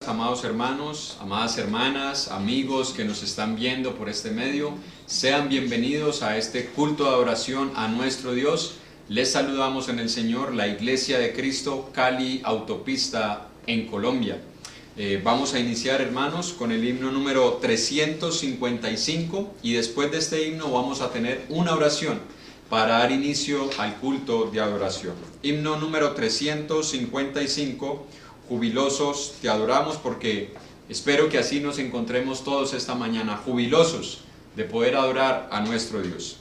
amados hermanos, amadas hermanas, amigos que nos están viendo por este medio. Sean bienvenidos a este culto de adoración a nuestro Dios. Les saludamos en el Señor, la Iglesia de Cristo, Cali Autopista en Colombia. Vamos a iniciar, hermanos, con el himno número 355 y después de este himno vamos a tener una oración para dar inicio al culto de adoración. Himno número 355, jubilosos te adoramos, porque espero que así nos encontremos todos esta mañana, jubilosos de poder adorar a nuestro Dios.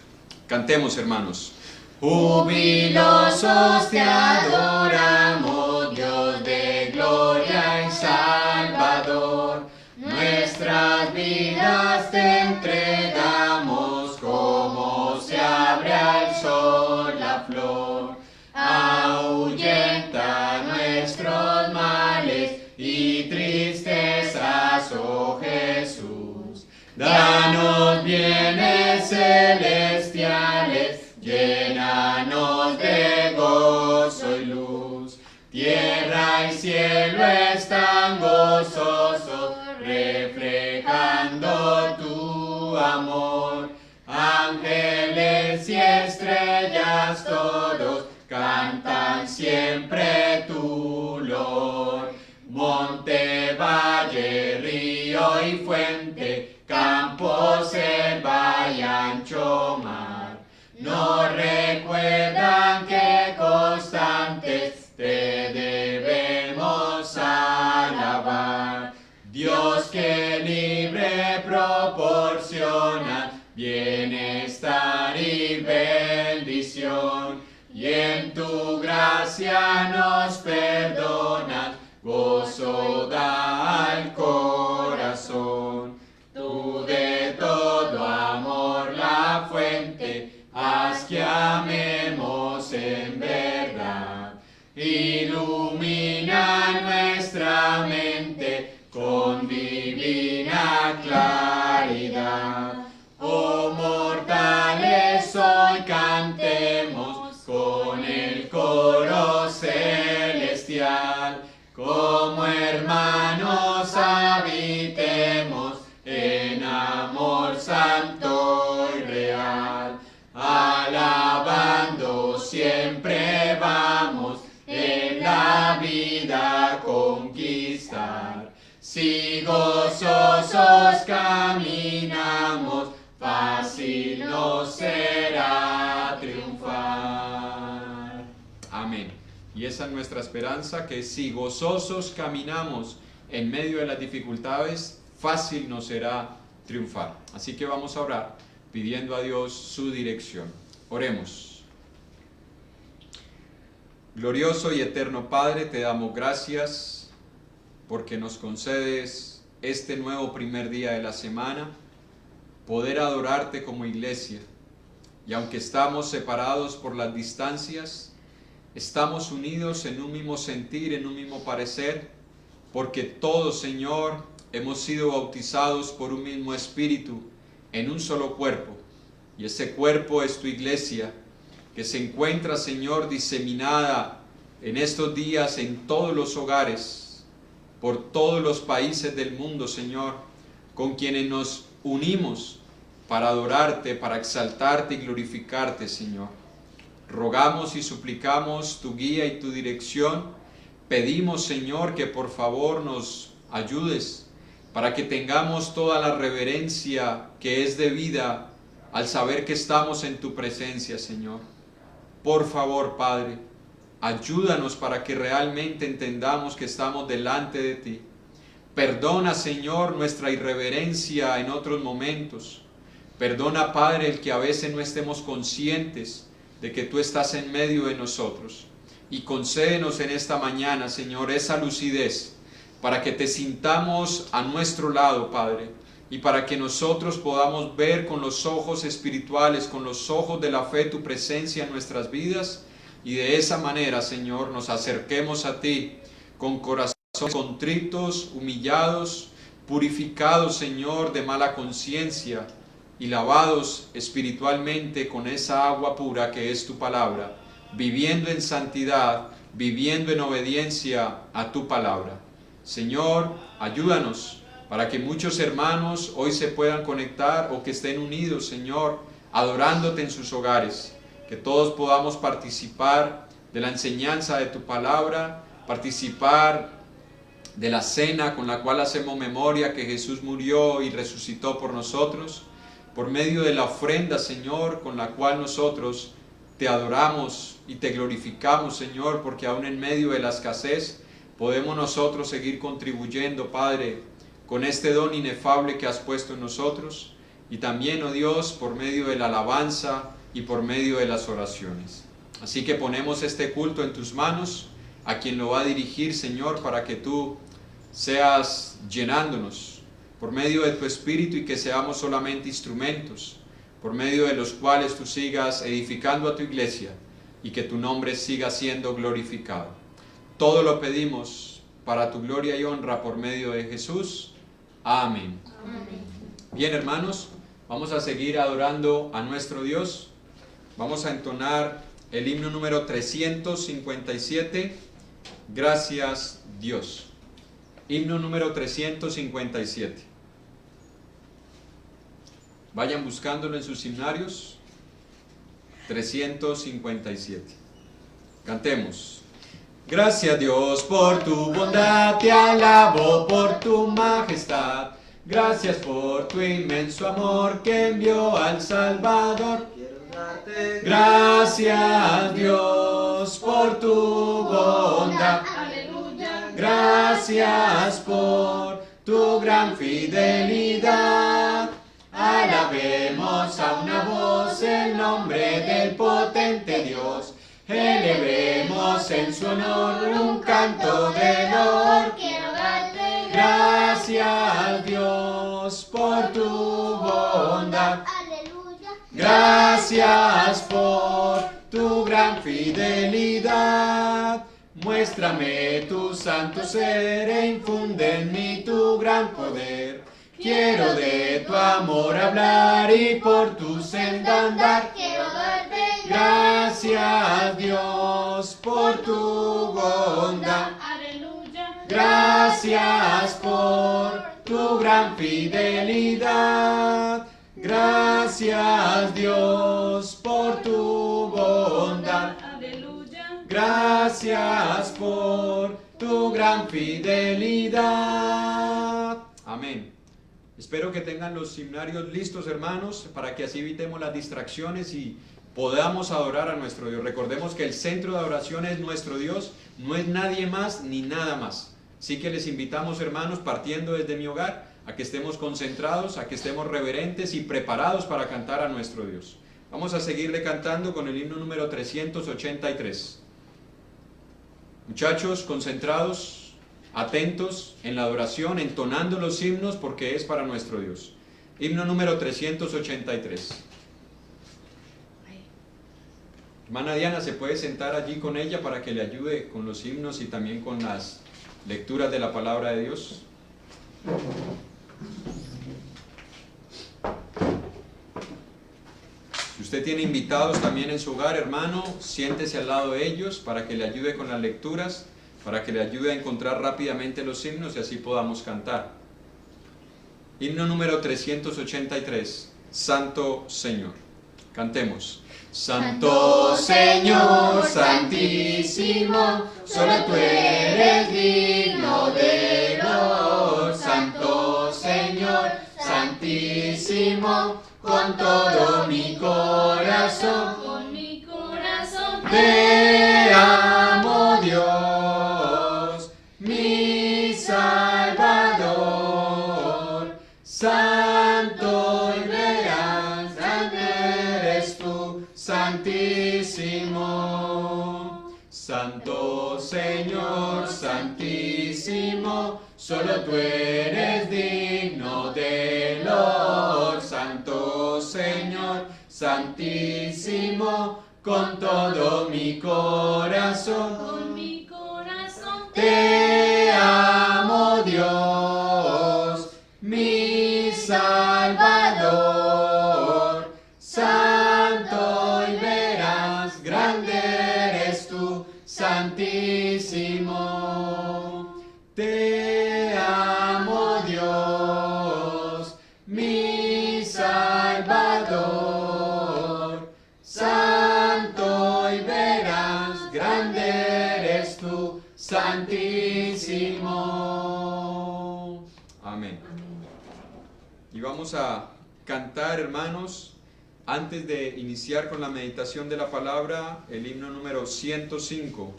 Cantemos, hermanos. Jubilosos te adoramos, Dios de gloria y Salvador. Nuestras vidas te entregamos, como se abre al sol la flor. Ahuyenta nuestros males y tristezas, oh Jesús. Danos bienes celestiales, llénanos de gozo y luz. Tierra y cielo están gozosos, reflejando tu amor. Ángeles y estrellas todos cantan siempre tu loor. Monte, valle, río y fuente, campo, selva y ancho mar, nos recuerdan que constantes te debemos alabar. Dios que libre proporciona bienestar y bendición, y en tu gracia nos perdonas, gozo da al corazón. Tú de todo amor la fuente, haz que amemos en verdad. Ilumina nuestra mente con divina claridad. Oh mortales, hoy cantemos con el coro celestial. Como hermanos habitemos en amor santo y real. Alabando siempre vamos en la vida conquistar. Si gozosos caminamos, fácil nos será triunfar. Amén. Y esa es nuestra esperanza, que si gozosos caminamos en medio de las dificultades, fácil nos será triunfar. Así que vamos a orar pidiendo a Dios su dirección. Oremos. Glorioso y eterno Padre, te damos gracias porque nos concedes este nuevo primer día de la semana, poder adorarte como iglesia. Y aunque estamos separados por las distancias, estamos unidos en un mismo sentir, en un mismo parecer, porque todos, Señor, hemos sido bautizados por un mismo espíritu, en un solo cuerpo. Y ese cuerpo es tu iglesia, que se encuentra, Señor, diseminada en estos días en todos los hogares, por todos los países del mundo, Señor, con quienes nos unimos para adorarte, para exaltarte y glorificarte, Señor. Rogamos y suplicamos tu guía y tu dirección. Pedimos, Señor, que por favor nos ayudes para que tengamos toda la reverencia que es debida al saber que estamos en tu presencia, Señor. Por favor, Padre, ayúdanos para que realmente entendamos que estamos delante de ti. Perdona, Señor, nuestra irreverencia en otros momentos. Perdona, Padre, el que a veces no estemos conscientes de que tú estás en medio de nosotros. Y concédenos en esta mañana, Señor, esa lucidez para que te sintamos a nuestro lado, Padre, y para que nosotros podamos ver con los ojos espirituales, con los ojos de la fe, tu presencia en nuestras vidas, y de esa manera, Señor, nos acerquemos a ti con corazones contritos, humillados, purificados, Señor, de mala conciencia, y lavados espiritualmente con esa agua pura que es tu palabra, viviendo en santidad, viviendo en obediencia a tu palabra. Señor, ayúdanos para que muchos hermanos hoy se puedan conectar o que estén unidos, Señor, adorándote en sus hogares. Que todos podamos participar de la enseñanza de tu palabra, participar de la cena con la cual hacemos memoria que Jesús murió y resucitó por nosotros, por medio de la ofrenda, Señor, con la cual nosotros te adoramos y te glorificamos, Señor, porque aún en medio de la escasez podemos nosotros seguir contribuyendo, Padre, con este don inefable que has puesto en nosotros, y también, oh Dios, por medio de la alabanza y por medio de las oraciones. Así que ponemos este culto en tus manos, a quien lo va a dirigir, Señor, para que tú seas llenándonos por medio de tu Espíritu y que seamos solamente instrumentos, por medio de los cuales tú sigas edificando a tu iglesia y que tu nombre siga siendo glorificado. Todo lo pedimos para tu gloria y honra por medio de Jesús. Amén. Amén. Bien, hermanos, vamos a seguir adorando a nuestro Dios. Vamos a entonar el himno número 357, Gracias Dios. Himno número 357. Vayan buscándolo en sus himnarios. 357. Cantemos. Gracias Dios por tu bondad, te alabo por tu majestad. Gracias por tu inmenso amor que envió al Salvador. Gracias Dios por tu bondad. Aleluya. Gracias por tu gran fidelidad. Alabemos a una voz el nombre del potente Dios. Elevemos en su honor un canto de loor. Quiero darte Gracias Dios por tu bondad. Aleluya. Gracias por tu gran fidelidad. Muéstrame tu santo ser e infunde en mí tu gran poder. Quiero de tu amor hablar y por tu senda andar. Quiero darte Gracias Dios por tu bondad. Aleluya. Gracias por tu gran fidelidad. Gracias Dios por tu bondad. Aleluya. Gracias por tu gran fidelidad. Amén. Espero que tengan los himnarios listos, hermanos, para que así evitemos las distracciones y podamos adorar a nuestro Dios. Recordemos que el centro de adoración es nuestro Dios, no es nadie más ni nada más. Así que les invitamos, hermanos, partiendo desde mi hogar, a que estemos concentrados, a que estemos reverentes y preparados para cantar a nuestro Dios. Vamos a seguirle cantando con el himno número 383. Muchachos, concentrados, atentos en la adoración, entonando los himnos porque es para nuestro Dios. Himno número 383. Hermana Diana, ¿se puede sentar allí con ella para que le ayude con los himnos y también con las lecturas de la palabra de Dios? Si usted tiene invitados también en su hogar, hermano, siéntese al lado de ellos para que le ayude con las lecturas, para que le ayude a encontrar rápidamente los himnos y así podamos cantar. Himno número 383, Santo Señor. Cantemos. Santo Señor, Santísimo, solo tú eres digno de honor. Santo Señor, Santísimo, con todo mi corazón, te amo, Dios, mi Salvador. Santo y veraz, grande eres tú, Santísimo. Santo Señor, Santísimo, solo tú eres digno de honor. Santo Señor, Santísimo, con todo mi corazón, te amo, Dios, mi Salvador. Santo y veraz, grande eres tú, Santísimo. Te Y vamos a cantar, hermanos, antes de iniciar con la meditación de la palabra, el himno número 105.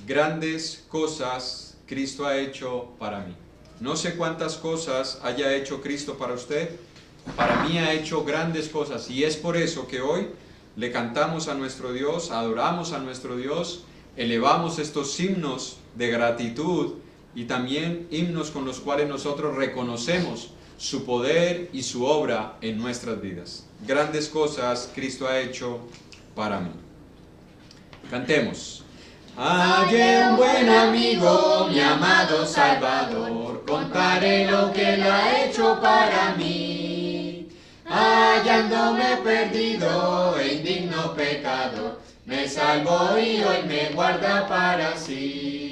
Grandes cosas Cristo ha hecho para mí. No sé cuántas cosas haya hecho Cristo para usted. Para mí ha hecho grandes cosas y es por eso que hoy le cantamos a nuestro Dios, adoramos a nuestro Dios, elevamos estos himnos de gratitud y también himnos con los cuales nosotros reconocemos su poder y su obra en nuestras vidas. Grandes cosas Cristo ha hecho para mí. Cantemos. Hallé un buen amigo, mi amado Salvador, contaré lo que Él ha hecho para mí. Hallándome perdido e indigno pecado, me salvó y hoy me guarda para sí.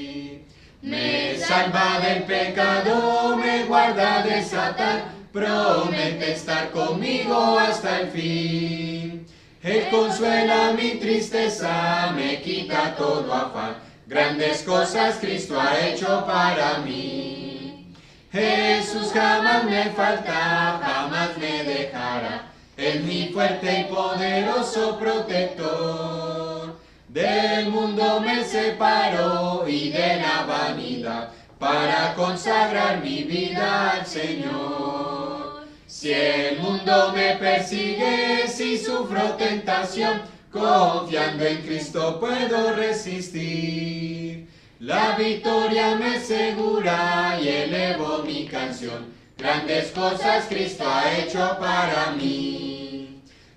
Me salva del pecado, me guarda de Satán, promete estar conmigo hasta el fin. Él consuela mi tristeza, me quita todo afán, grandes cosas Cristo ha hecho para mí. Jesús jamás me falta, jamás me dejará, es mi fuerte y poderoso protector. Del mundo me separó y de la vanidad, para consagrar mi vida al Señor. Si el mundo me persigue, si sufro tentación, confiando en Cristo puedo resistir. La victoria me segura y elevo mi canción, grandes cosas Cristo ha hecho para mí.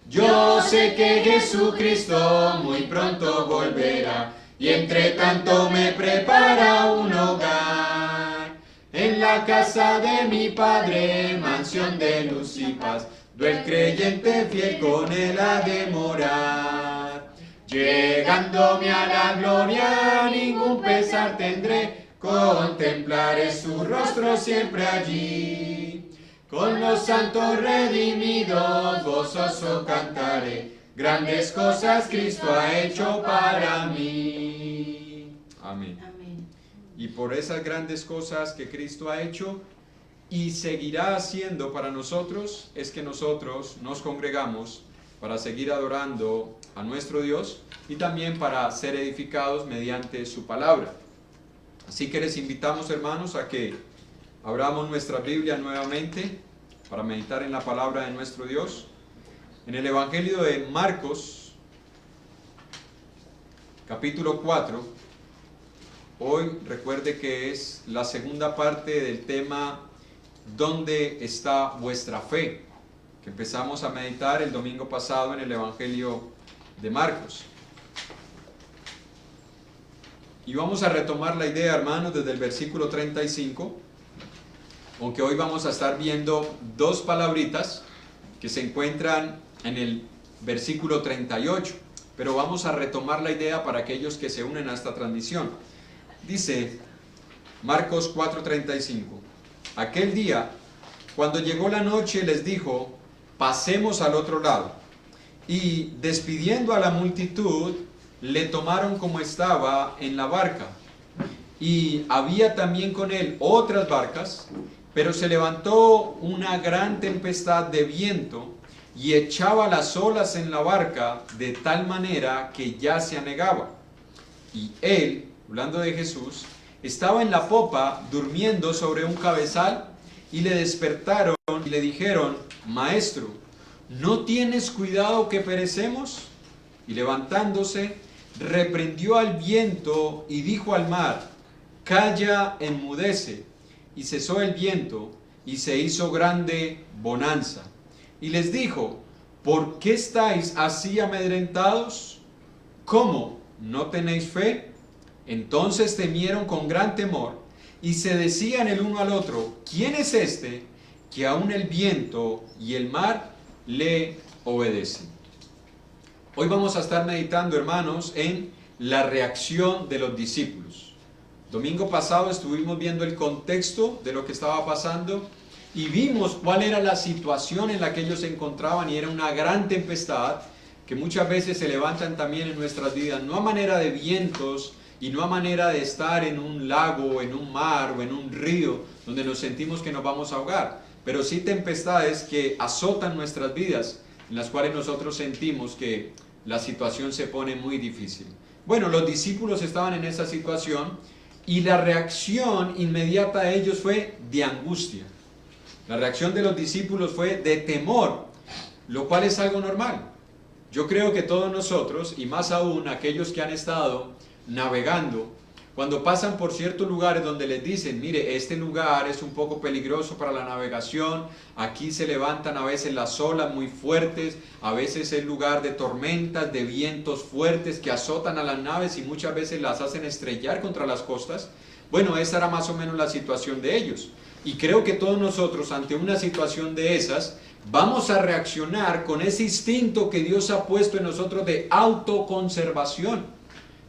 Yo sé que Jesucristo muy pronto volverá, y entre tanto me prepara un hogar. En la casa de mi Padre, mansión de luz y paz, el creyente fiel con Él ha de morar. Llegándome a la gloria, ningún pesar tendré, contemplaré su rostro siempre allí. Con los santos redimidos, gozoso cantaré, grandes cosas Cristo ha hecho para mí. Amén. Y por esas grandes cosas que Cristo ha hecho y seguirá haciendo para nosotros, es que nosotros nos congregamos para seguir adorando a nuestro Dios y también para ser edificados mediante su palabra. Así que les invitamos, hermanos, a que abramos nuestra Biblia nuevamente para meditar en la palabra de nuestro Dios. En el Evangelio de Marcos, capítulo 4, hoy recuerde que es la segunda parte del tema ¿dónde está vuestra fe?, que empezamos a meditar el domingo pasado en el Evangelio de Marcos. Y vamos a retomar la idea, hermanos, desde el versículo 35, aunque hoy vamos a estar viendo dos palabritas que se encuentran en el versículo 38, pero vamos a retomar la idea para aquellos que se unen a esta transmisión. Dice Marcos 4:35, aquel día, cuando llegó la noche, les dijo, pasemos al otro lado. Y despidiendo a la multitud, le tomaron como estaba en la barca. Y había también con él otras barcas, pero se levantó una gran tempestad de viento y echaba las olas en la barca de tal manera que ya se anegaba. Y él, hablando de Jesús, estaba en la popa durmiendo sobre un cabezal, y le despertaron y le dijeron, Maestro, ¿no tienes cuidado que perecemos? Y levantándose, reprendió al viento y dijo al mar, calla, enmudece. Y cesó el viento y se hizo grande bonanza. Y les dijo, ¿por qué estáis así amedrentados? ¿Cómo? ¿No tenéis fe? Entonces temieron con gran temor y se decían el uno al otro, ¿quién es este que aun el viento y el mar le obedecen? Hoy vamos a estar meditando, hermanos, en la reacción de los discípulos. Domingo pasado estuvimos viendo el contexto de lo que estaba pasando y vimos cuál era la situación en la que ellos se encontraban, y era una gran tempestad que muchas veces se levantan también en nuestras vidas, no a manera de vientos y no a manera de estar en un lago, o en un mar, o en un río, donde nos sentimos que nos vamos a ahogar, pero sí tempestades que azotan nuestras vidas, en las cuales nosotros sentimos que la situación se pone muy difícil. Bueno, los discípulos estaban en esa situación y la reacción inmediata de ellos fue de angustia. La reacción de los discípulos fue de temor, lo cual es algo normal. Yo creo que todos nosotros, y más aún aquellos que han estado navegando, cuando pasan por ciertos lugares donde les dicen, mire, este lugar es un poco peligroso para la navegación, aquí se levantan a veces las olas muy fuertes, a veces es lugar de tormentas, de vientos fuertes que azotan a las naves y muchas veces las hacen estrellar contra las costas. Bueno, esa era más o menos la situación de ellos. Y creo que todos nosotros, ante una situación de esas, vamos a reaccionar con ese instinto que Dios ha puesto en nosotros de autoconservación.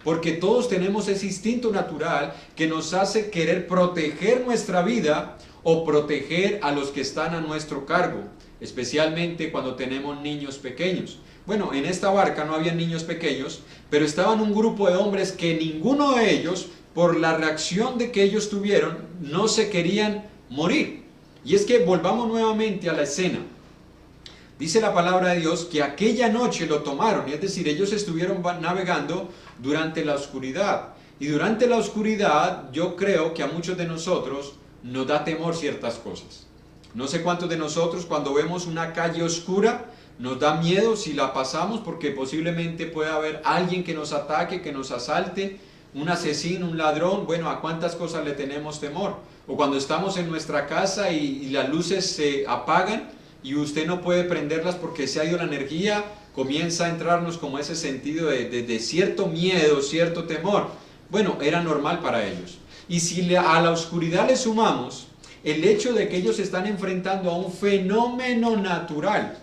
Porque todos tenemos ese instinto natural que nos hace querer proteger nuestra vida o proteger a los que están a nuestro cargo, especialmente cuando tenemos niños pequeños. Bueno, en esta barca no había niños pequeños, pero estaban un grupo de hombres que ninguno de ellos, por la reacción de que ellos tuvieron, no se querían morir. Y es que volvamos nuevamente a la escena. Dice la palabra de Dios que aquella noche lo tomaron, es decir, ellos estuvieron navegando durante la oscuridad. Y durante la oscuridad yo creo que a muchos de nosotros nos da temor ciertas cosas. No sé cuántos de nosotros cuando vemos una calle oscura nos da miedo si la pasamos porque posiblemente pueda haber alguien que nos ataque, que nos asalte, un asesino, un ladrón. Bueno, ¿a cuántas cosas le tenemos temor? O cuando estamos en nuestra casa y las luces se apagan y usted no puede prenderlas porque se ha ido la energía, comienza a entrarnos como ese sentido de cierto miedo, cierto temor. Bueno, era normal para ellos. Y si a la oscuridad le sumamos el hecho de que ellos se están enfrentando a un fenómeno natural,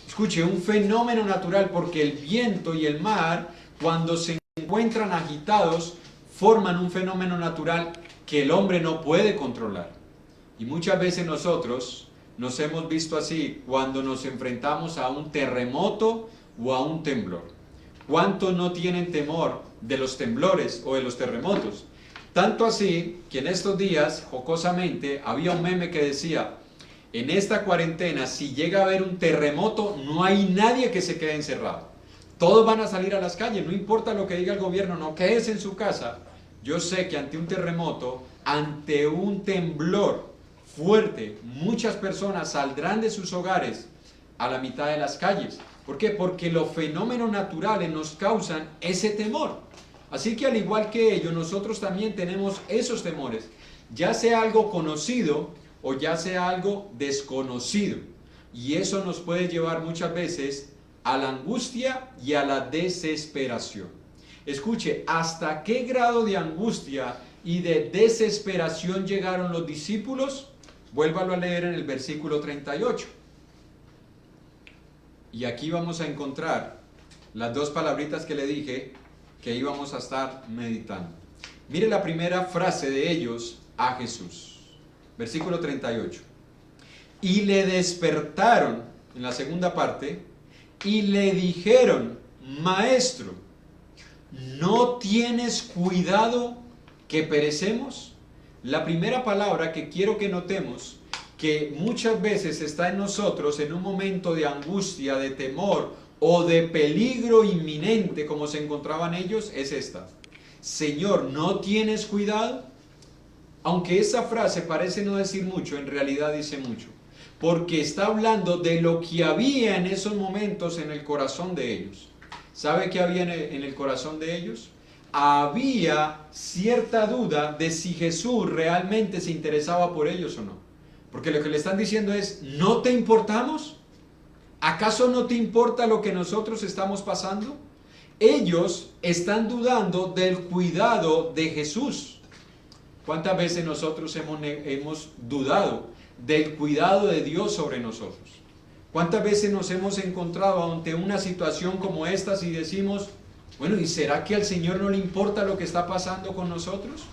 escuche, un fenómeno natural, porque el viento y el mar, cuando se encuentran agitados, forman un fenómeno natural que el hombre no puede controlar. Y muchas veces nosotros nos hemos visto así cuando nos enfrentamos a un terremoto o a un temblor. ¿Cuántos no tienen temor de los temblores o de los terremotos? Tanto así que en estos días, jocosamente, había un meme que decía, en esta cuarentena, si llega a haber un terremoto, no hay nadie que se quede encerrado. Todos van a salir a las calles, no importa lo que diga el gobierno, no quedes en su casa. Yo sé que ante un terremoto, ante un temblor fuerte, muchas personas saldrán de sus hogares a la mitad de las calles. ¿Por qué? Porque los fenómenos naturales nos causan ese temor. Así que al igual que ellos, nosotros también tenemos esos temores, ya sea algo conocido o ya sea algo desconocido. Y eso nos puede llevar muchas veces a la angustia y a la desesperación. Escuche, ¿hasta qué grado de angustia y de desesperación llegaron los discípulos? Vuélvalo a leer en el versículo 38. Y aquí vamos a encontrar las dos palabritas que le dije que íbamos a estar meditando. Mire la primera frase de ellos a Jesús. Versículo 38. Y le despertaron, en la segunda parte, y le dijeron, Maestro, ¿no tienes cuidado que perecemos? La primera palabra que quiero que notemos, que muchas veces está en nosotros en un momento de angustia, de temor o de peligro inminente, como se encontraban ellos, es esta. Señor, ¿no tienes cuidado? Aunque esa frase parece no decir mucho, en realidad dice mucho, porque está hablando de lo que había en esos momentos en el corazón de ellos. ¿Sabe qué había en el corazón de ellos? Había cierta duda de si Jesús realmente se interesaba por ellos o no. Porque lo que le están diciendo es, ¿no te importamos? ¿Acaso no te importa lo que nosotros estamos pasando? Ellos están dudando del cuidado de Jesús. ¿Cuántas veces nosotros hemos dudado del cuidado de Dios sobre nosotros? ¿Cuántas veces nos hemos encontrado ante una situación como esta y decimos, bueno, ¿y será que al Señor no le importa lo que está pasando con nosotros?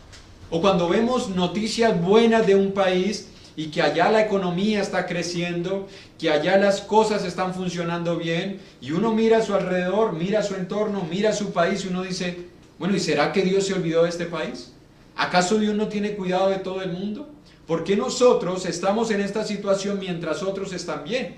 O cuando vemos noticias buenas de un país y que allá la economía está creciendo, que allá las cosas están funcionando bien, y uno mira a su alrededor, mira a su entorno, mira a su país y uno dice, bueno, ¿y será que Dios se olvidó de este país? ¿Acaso Dios no tiene cuidado de todo el mundo? ¿Por qué nosotros estamos en esta situación mientras otros están bien?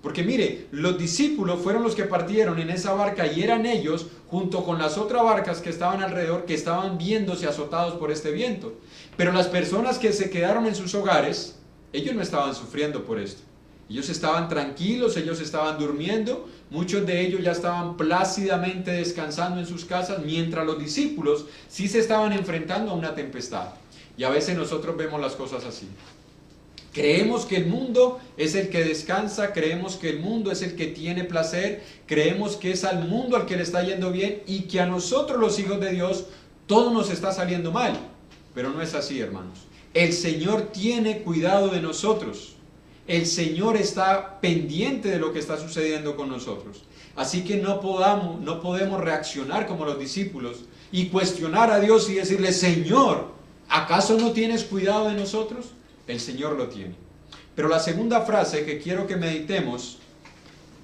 Porque mire, los discípulos fueron los que partieron en esa barca y eran ellos, junto con las otras barcas que estaban alrededor, que estaban viéndose azotados por este viento. Pero las personas que se quedaron en sus hogares, ellos no estaban sufriendo por esto. Ellos estaban tranquilos, ellos estaban durmiendo, muchos de ellos ya estaban plácidamente descansando en sus casas, mientras los discípulos sí se estaban enfrentando a una tempestad. Y a veces nosotros vemos las cosas así. Creemos que el mundo es el que descansa, creemos que el mundo es el que tiene placer, creemos que es al mundo al que le está yendo bien y que a nosotros los hijos de Dios todo nos está saliendo mal. Pero no es así, hermanos. El Señor tiene cuidado de nosotros. El Señor está pendiente de lo que está sucediendo con nosotros. Así que no podemos reaccionar como los discípulos y cuestionar a Dios y decirle, Señor, ¿acaso no tienes cuidado de nosotros? El Señor lo tiene. Pero la segunda frase que quiero que meditemos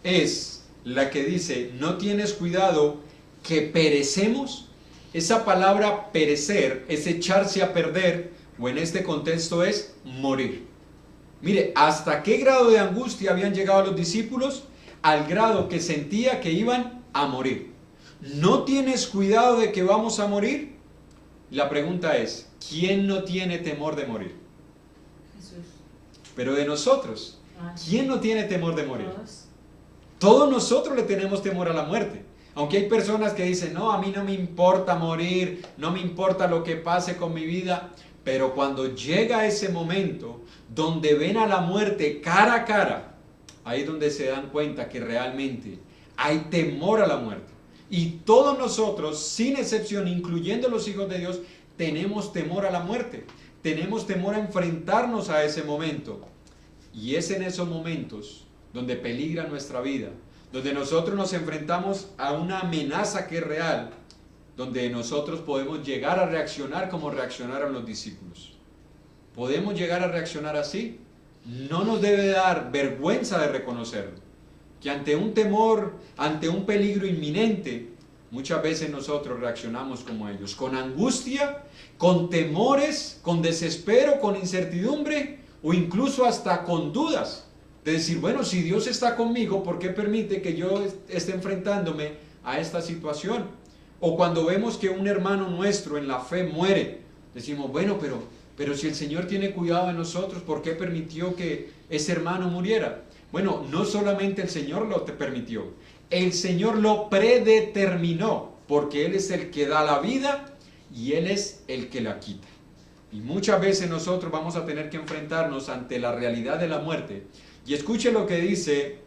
es la que dice, ¿no tienes cuidado que perecemos? Esa palabra perecer es echarse a perder, o en este contexto es morir. Mire, ¿hasta qué grado de angustia habían llegado los discípulos? Al grado que sentía que iban a morir. ¿No tienes cuidado de que vamos a morir? La pregunta es, ¿quién no tiene temor de morir? Pero de nosotros, ¿quién no tiene temor de morir? Todos nosotros le tenemos temor a la muerte. Aunque hay personas que dicen, no, a mí no me importa morir, no me importa lo que pase con mi vida. Pero cuando llega ese momento donde ven a la muerte cara a cara, ahí es donde se dan cuenta que realmente hay temor a la muerte. Y todos nosotros, sin excepción, incluyendo los hijos de Dios, tenemos temor a la muerte. Tenemos temor a enfrentarnos a ese momento. Y es en esos momentos donde peligra nuestra vida, donde nosotros nos enfrentamos a una amenaza que es real, donde nosotros podemos llegar a reaccionar como reaccionaron los discípulos. ¿Podemos llegar a reaccionar así? No nos debe dar vergüenza de reconocerlo, que ante un temor, ante un peligro inminente, muchas veces nosotros reaccionamos como ellos, con angustia, con temores, con desespero, con incertidumbre o incluso hasta con dudas. De decir, bueno, si Dios está conmigo, ¿por qué permite que yo esté enfrentándome a esta situación? O cuando vemos que un hermano nuestro en la fe muere, decimos, bueno, pero si el Señor tiene cuidado de nosotros, ¿por qué permitió que ese hermano muriera? Bueno, no solamente el Señor lo permitió, el Señor lo predeterminó, porque Él es el que da la vida y Él es el que la quita. Y muchas veces nosotros vamos a tener que enfrentarnos ante la realidad de la muerte. Y escuche lo que dice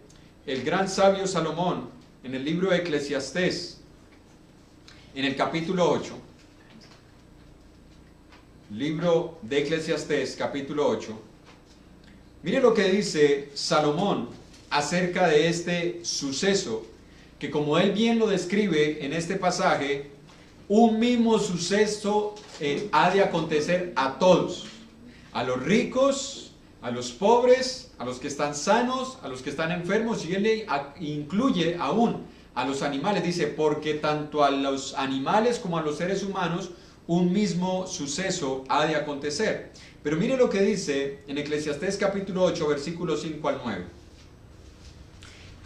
el gran sabio Salomón en el libro de Eclesiastés, en el capítulo 8. Libro de Eclesiastés, capítulo 8. Mire lo que dice Salomón acerca de este suceso, que como él bien lo describe en este pasaje, un mismo suceso ha de acontecer a todos, a los ricos, a los pobres, a los que están sanos, a los que están enfermos, y él le incluye aún a los animales. Dice, porque tanto a los animales como a los seres humanos un mismo suceso ha de acontecer. Pero mire lo que dice en Eclesiastés capítulo 8, versículos 5 al 9.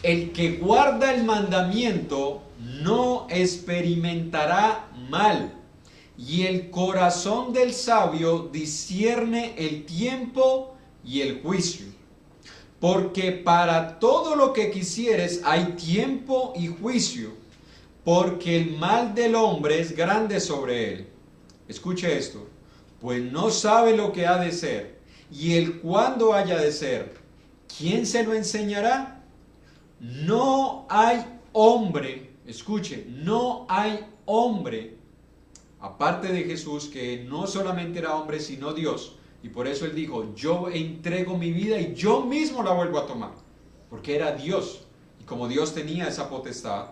El que guarda el mandamiento no experimentará mal, y el corazón del sabio discierne el tiempo y el juicio. Porque para todo lo que quisieres hay tiempo y juicio, porque el mal del hombre es grande sobre él. Escuche esto, pues no sabe lo que ha de ser, y el cuándo haya de ser. ¿Quién se lo enseñará? No hay hombre, escuche, no hay hombre, aparte de Jesús, que no solamente era hombre, sino Dios. Y por eso él dijo, yo entrego mi vida y yo mismo la vuelvo a tomar. Porque era Dios. Y como Dios tenía esa potestad,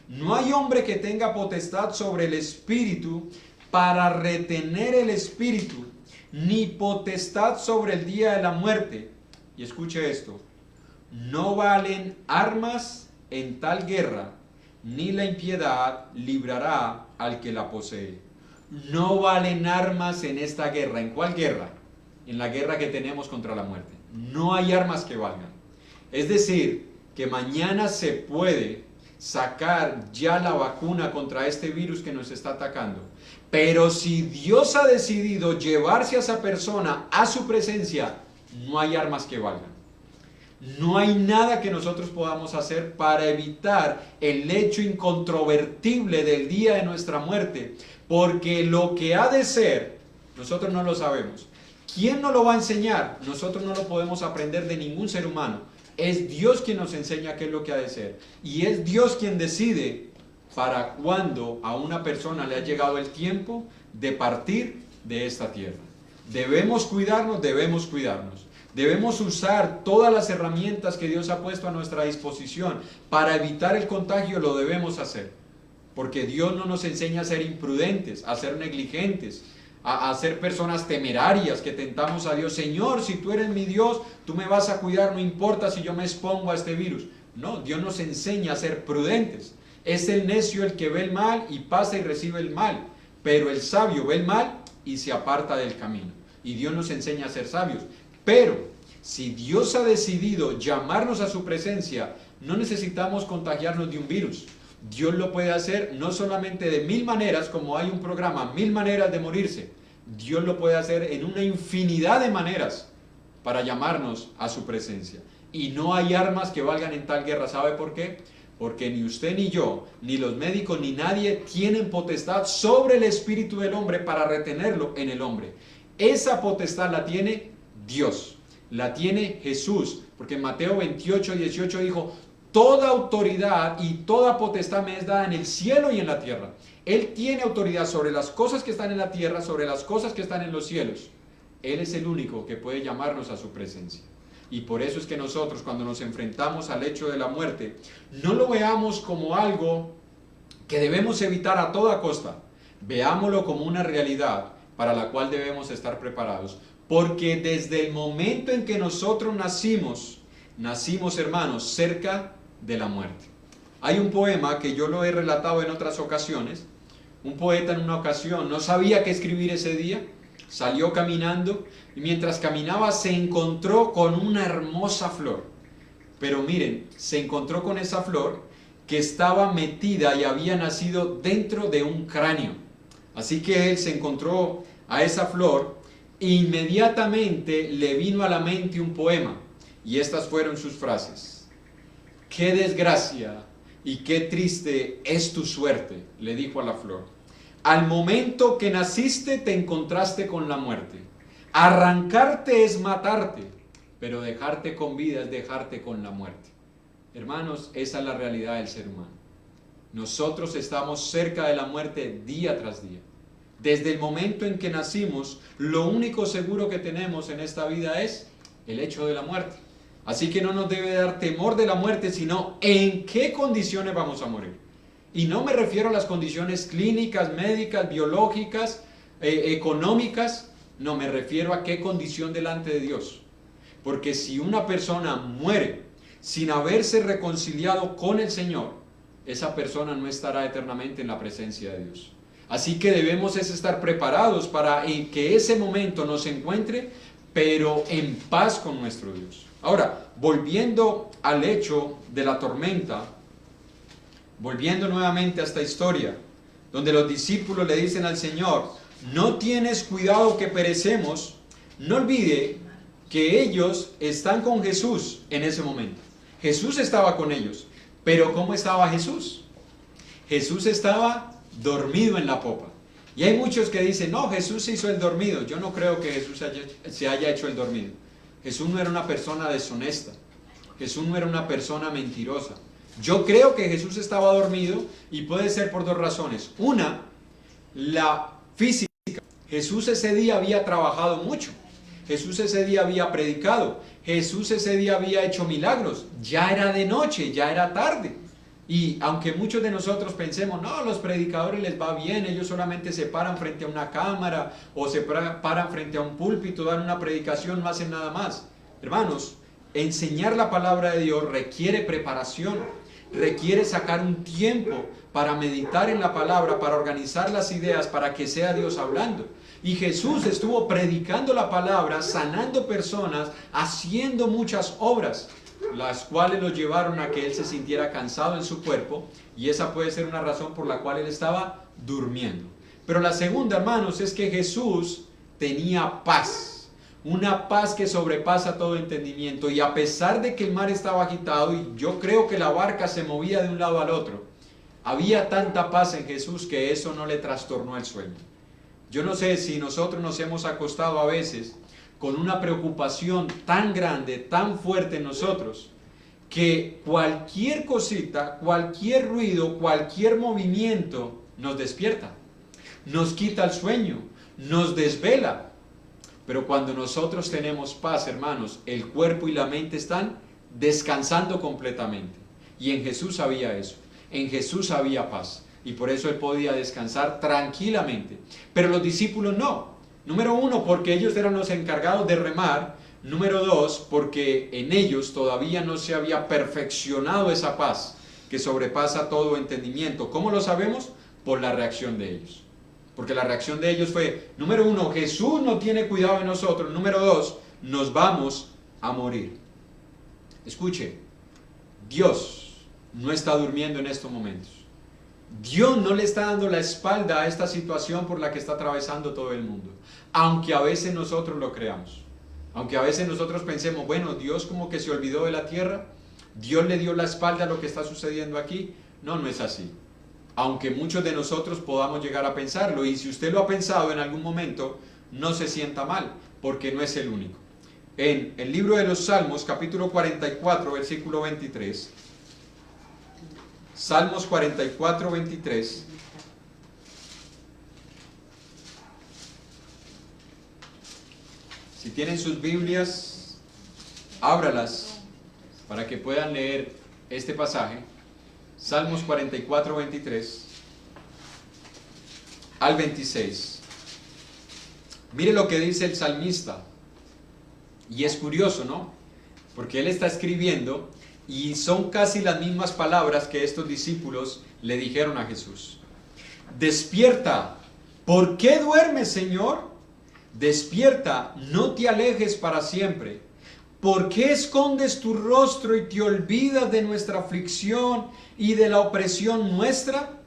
no hay hombre que tenga potestad sobre el espíritu para retener el espíritu, ni potestad sobre el día de la muerte. Y escuche esto, no valen armas en tal guerra, ni la impiedad librará al que la posee. no valen armas en esta guerra. ¿En cuál guerra? En la guerra que tenemos contra la muerte. No hay armas que valgan. Es decir, que mañana se puede sacar ya la vacuna contra este virus que nos está atacando. Pero si Dios ha decidido llevarse a esa persona a su presencia, no hay armas que valgan. No hay nada que nosotros podamos hacer para evitar el hecho incontrovertible del día de nuestra muerte, porque lo que ha de ser, nosotros no lo sabemos. ¿Quién nos lo va a enseñar? Nosotros no lo podemos aprender de ningún ser humano. Es Dios quien nos enseña qué es lo que ha de ser. Y es Dios quien decide para cuándo a una persona le ha llegado el tiempo de partir de esta tierra. Debemos cuidarnos, debemos cuidarnos. Debemos usar todas las herramientas que Dios ha puesto a nuestra disposición. Para evitar el contagio lo debemos hacer. Porque Dios no nos enseña a ser imprudentes, a ser negligentes, a ser personas temerarias que tentamos a Dios. Señor, si tú eres mi Dios, tú me vas a cuidar, no importa si yo me expongo a este virus. No, Dios nos enseña a ser prudentes. Es el necio el que ve el mal y pasa y recibe el mal. Pero el sabio ve el mal y se aparta del camino. Y Dios nos enseña a ser sabios. Pero si Dios ha decidido llamarnos a su presencia, no necesitamos contagiarnos de un virus. Dios lo puede hacer no solamente de 1000 maneras, como hay un programa, 1000 maneras de morirse. Dios lo puede hacer en una infinidad de maneras para llamarnos a su presencia. Y no hay armas que valgan en tal guerra. ¿Sabe por qué? Porque ni usted ni yo, ni los médicos, ni nadie tienen potestad sobre el espíritu del hombre para retenerlo en el hombre. Esa potestad la tiene Dios, la tiene Jesús, porque en Mateo 28:18 dijo: toda autoridad y toda potestad me es dada en el cielo y en la tierra. Él tiene autoridad sobre las cosas que están en la tierra, sobre las cosas que están en los cielos. Él es el único que puede llamarnos a su presencia. Y por eso es que nosotros, cuando nos enfrentamos al hecho de la muerte, no lo veamos como algo que debemos evitar a toda costa. Veámoslo como una realidad para la cual debemos estar preparados. Porque desde el momento en que nosotros nacimos, hermanos, cerca de la muerte. Hay un poema que yo lo he relatado en otras ocasiones. Un poeta en una ocasión no sabía qué escribir ese día, salió caminando y mientras caminaba se encontró con una hermosa flor. Pero miren, se encontró con esa flor que estaba metida y había nacido dentro de un cráneo. Así que él se encontró a esa flor e inmediatamente le vino a la mente un poema. Y estas fueron sus frases. Qué desgracia y qué triste es tu suerte, le dijo a la flor. Al momento que naciste te encontraste con la muerte. Arrancarte es matarte, pero dejarte con vida es dejarte con la muerte. Hermanos, esa es la realidad del ser humano. Nosotros estamos cerca de la muerte día tras día. Desde el momento en que nacimos, lo único seguro que tenemos en esta vida es el hecho de la muerte. Así que no nos debe dar temor de la muerte, sino en qué condiciones vamos a morir. Y no me refiero a las condiciones clínicas, médicas, biológicas, económicas. No, me refiero a qué condición delante de Dios. Porque si una persona muere sin haberse reconciliado con el Señor, esa persona no estará eternamente en la presencia de Dios. Así que debemos estar preparados para que ese momento nos encuentre, pero en paz con nuestro Dios. Ahora, volviendo al hecho de la tormenta, volviendo nuevamente a esta historia, donde los discípulos le dicen al Señor: no tienes cuidado que perecemos. No olvide que ellos están con Jesús en ese momento. Jesús estaba con ellos, pero ¿cómo estaba Jesús? Jesús estaba dormido en la popa. Y hay muchos que dicen: no, Jesús se hizo el dormido. Yo no creo que Jesús se haya hecho el dormido. Jesús no era una persona deshonesta. Jesús no era una persona mentirosa. Yo creo que Jesús estaba dormido y puede ser por dos razones. Una, la física. Jesús ese día había trabajado mucho. Jesús ese día había predicado. Jesús ese día había hecho milagros. Ya era de noche, ya era tarde. Y aunque muchos de nosotros pensemos: no, los predicadores les va bien, ellos solamente se paran frente a una cámara o se paran frente a un púlpito, dan una predicación, no hacen nada más. Hermanos, enseñar la palabra de Dios requiere preparación, requiere sacar un tiempo para meditar en la palabra, para organizar las ideas, para que sea Dios hablando. Y Jesús estuvo predicando la palabra, sanando personas, haciendo muchas obras, las cuales lo llevaron a que Él se sintiera cansado en su cuerpo, y esa puede ser una razón por la cual Él estaba durmiendo. Pero la segunda, hermanos, es que Jesús tenía paz, una paz que sobrepasa todo entendimiento, y a pesar de que el mar estaba agitado, y yo creo que la barca se movía de un lado al otro, había tanta paz en Jesús que eso no le trastornó el sueño. Yo no sé si nosotros nos hemos acostado a veces con una preocupación tan grande, tan fuerte en nosotros, que cualquier cosita, cualquier ruido, cualquier movimiento nos despierta, nos quita el sueño, nos desvela. Pero cuando nosotros tenemos paz, hermanos, el cuerpo y la mente están descansando completamente. Y en Jesús había eso. En Jesús había paz, y por eso Él podía descansar tranquilamente. Pero los discípulos no. Número uno, porque ellos eran los encargados de remar. Número dos, porque en ellos todavía no se había perfeccionado esa paz que sobrepasa todo entendimiento. ¿Cómo lo sabemos? Por la reacción de ellos. Porque la reacción de ellos fue, número uno, Jesús no tiene cuidado de nosotros. Número dos, nos vamos a morir. Escuche, Dios no está durmiendo en estos momentos. Dios no le está dando la espalda a esta situación por la que está atravesando todo el mundo, aunque a veces nosotros lo creamos, aunque a veces nosotros pensemos, bueno, Dios como que se olvidó de la tierra, Dios le dio la espalda a lo que está sucediendo aquí. No, no es así, aunque muchos de nosotros podamos llegar a pensarlo, y si usted lo ha pensado en algún momento, no se sienta mal, porque no es el único. En el libro de los Salmos, capítulo 44, versículo 23, Salmos 44, 23. Si tienen sus Biblias, ábralas para que puedan leer este pasaje. Salmos 44, 23 al 26. Mire lo que dice el salmista. Y es curioso, ¿no? Porque él está escribiendo y son casi las mismas palabras que estos discípulos le dijeron a Jesús. Despierta, ¿por qué duermes, Señor? Despierta, no te alejes para siempre. ¿Por qué escondes tu rostro y te olvidas de nuestra aflicción y de la opresión nuestra?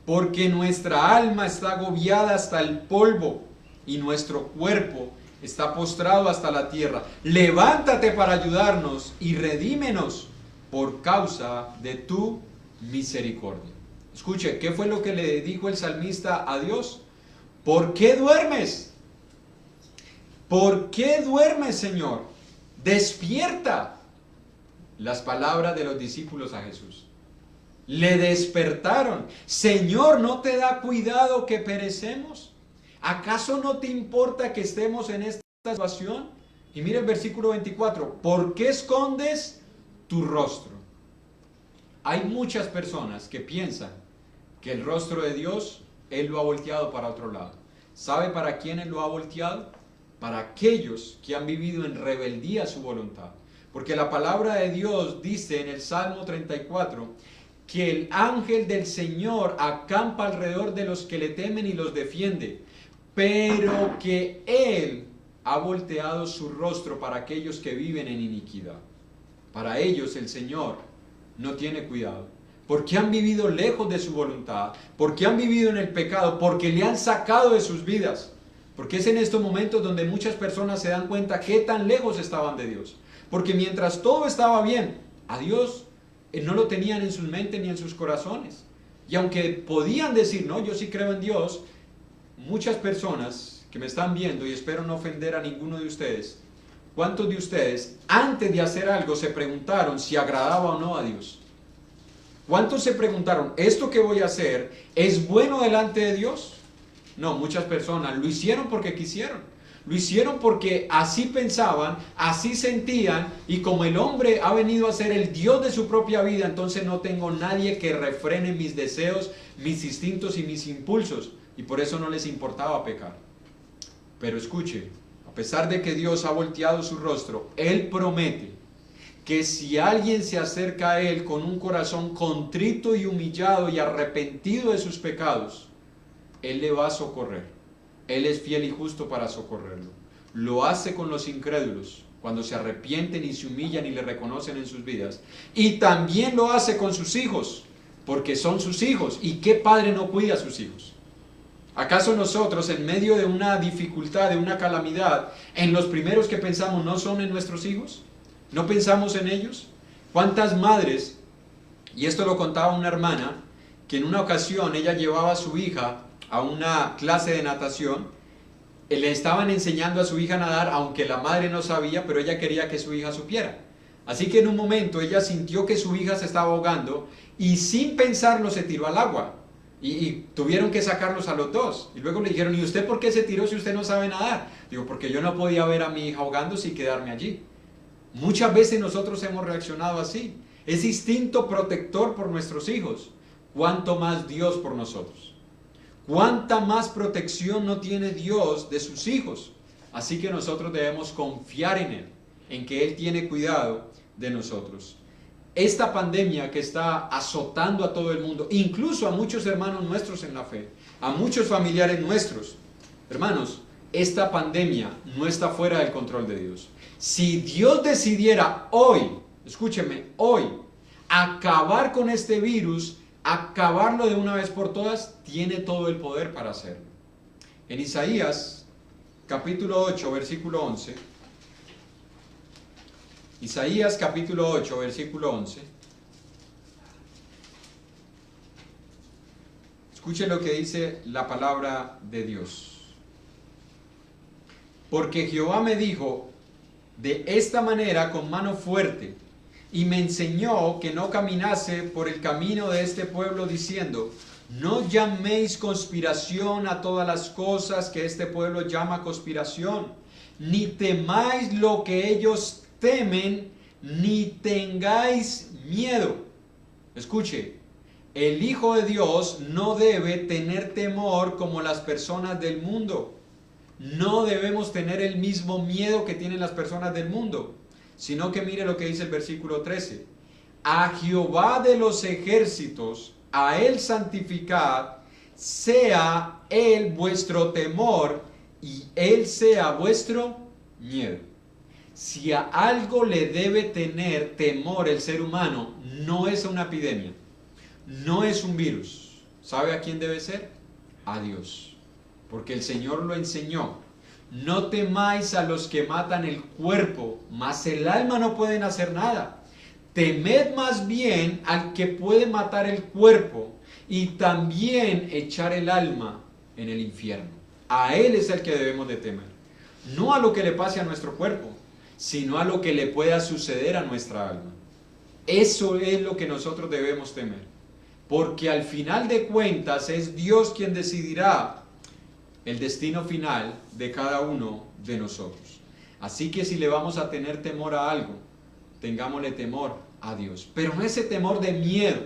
Porque nuestra alma está agobiada hasta el polvo y nuestro cuerpo está postrado hasta la tierra. Levántate para ayudarnos y redímenos por causa de tu misericordia. Escuche, ¿qué fue lo que le dijo el salmista a Dios? ¿Por qué duermes? ¿Por qué duermes, Señor? Despierta. Las palabras de los discípulos a Jesús. Le despertaron. Señor, ¿no te da cuidado que perecemos? ¿Acaso no te importa que estemos en esta situación? Y mira el versículo 24. ¿Por qué escondes tu rostro? Hay muchas personas que piensan que el rostro de Dios, Él lo ha volteado para otro lado. ¿Sabe para quién Él lo ha volteado? Para aquellos que han vivido en rebeldía a su voluntad. Porque la palabra de Dios dice en el Salmo 34 que el ángel del Señor acampa alrededor de los que le temen y los defiende. Pero que Él ha volteado su rostro para aquellos que viven en iniquidad. Para ellos el Señor no tiene cuidado, porque han vivido lejos de su voluntad, porque han vivido en el pecado, porque le han sacado de sus vidas. Porque es en estos momentos donde muchas personas se dan cuenta qué tan lejos estaban de Dios. Porque mientras todo estaba bien, a Dios no lo tenían en sus mentes ni en sus corazones. Y aunque podían decir, no, yo sí creo en Dios, muchas personas que me están viendo, y espero no ofender a ninguno de ustedes, ¿cuántos de ustedes antes de hacer algo se preguntaron si agradaba o no a Dios? ¿Cuántos se preguntaron, ¿esto que voy a hacer es bueno delante de Dios? No, muchas personas lo hicieron porque quisieron. Lo hicieron porque así pensaban, así sentían, y como el hombre ha venido a ser el Dios de su propia vida, entonces no tengo nadie que refrene mis deseos, mis instintos y mis impulsos. Y por eso no les importaba pecar. Pero escuche, a pesar de que Dios ha volteado su rostro, Él promete que si alguien se acerca a Él con un corazón contrito y humillado y arrepentido de sus pecados, Él le va a socorrer. Él es fiel y justo para socorrerlo. Lo hace con los incrédulos, cuando se arrepienten y se humillan y le reconocen en sus vidas. Y también lo hace con sus hijos, porque son sus hijos. ¿Y qué padre no cuida a sus hijos? ¿Acaso nosotros, en medio de una dificultad, de una calamidad, en los primeros que pensamos no son en nuestros hijos? ¿No pensamos en ellos? ¿Cuántas madres, y esto lo contaba una hermana, que en una ocasión ella llevaba a su hija a una clase de natación, le estaban enseñando a su hija a nadar, aunque la madre no sabía, pero ella quería que su hija supiera. Así que en un momento ella sintió que su hija se estaba ahogando y sin pensarlo se tiró al agua. Y tuvieron que sacarlos a los dos. Y luego le dijeron, ¿y usted por qué se tiró si usted no sabe nadar? Digo, porque yo no podía ver a mi hija ahogándose y quedarme allí. Muchas veces nosotros hemos reaccionado así. Es instinto protector por nuestros hijos. ¿Cuánto más Dios por nosotros? ¿Cuánta más protección no tiene Dios de sus hijos? Así que nosotros debemos confiar en Él, en que Él tiene cuidado de nosotros. Esta pandemia que está azotando a todo el mundo, incluso a muchos hermanos nuestros en la fe, a muchos familiares nuestros, hermanos, esta pandemia no está fuera del control de Dios. Si Dios decidiera hoy, escúcheme, hoy, acabar con este virus, acabarlo de una vez por todas, tiene todo el poder para hacerlo. En Isaías, capítulo 8, versículo 11, Isaías capítulo 8, versículo 11, escuche lo que dice la palabra de Dios. Porque Jehová me dijo de esta manera con mano fuerte, y me enseñó que no caminase por el camino de este pueblo diciendo, no llaméis conspiración a todas las cosas que este pueblo llama conspiración, ni temáis lo que ellos temen, ni tengáis miedo. Escuche, el Hijo de Dios no debe tener temor como las personas del mundo. No debemos tener el mismo miedo que tienen las personas del mundo, sino que mire lo que dice el versículo 13. A Jehová de los ejércitos, a Él santificad, sea Él vuestro temor y Él sea vuestro miedo. Si a algo le debe tener temor el ser humano, no es una epidemia, no es un virus. ¿Sabe a quién debe ser? A Dios. Porque el Señor lo enseñó. No temáis a los que matan el cuerpo, mas el alma no pueden hacer nada. Temed más bien al que puede matar el cuerpo y también echar el alma en el infierno. A Él es el que debemos de temer. No a lo que le pase a nuestro cuerpo, sino a lo que le pueda suceder a nuestra alma. Eso es lo que nosotros debemos temer. Porque al final de cuentas es Dios quien decidirá el destino final de cada uno de nosotros. Así que si le vamos a tener temor a algo, tengámosle temor a Dios. Pero no ese temor de miedo,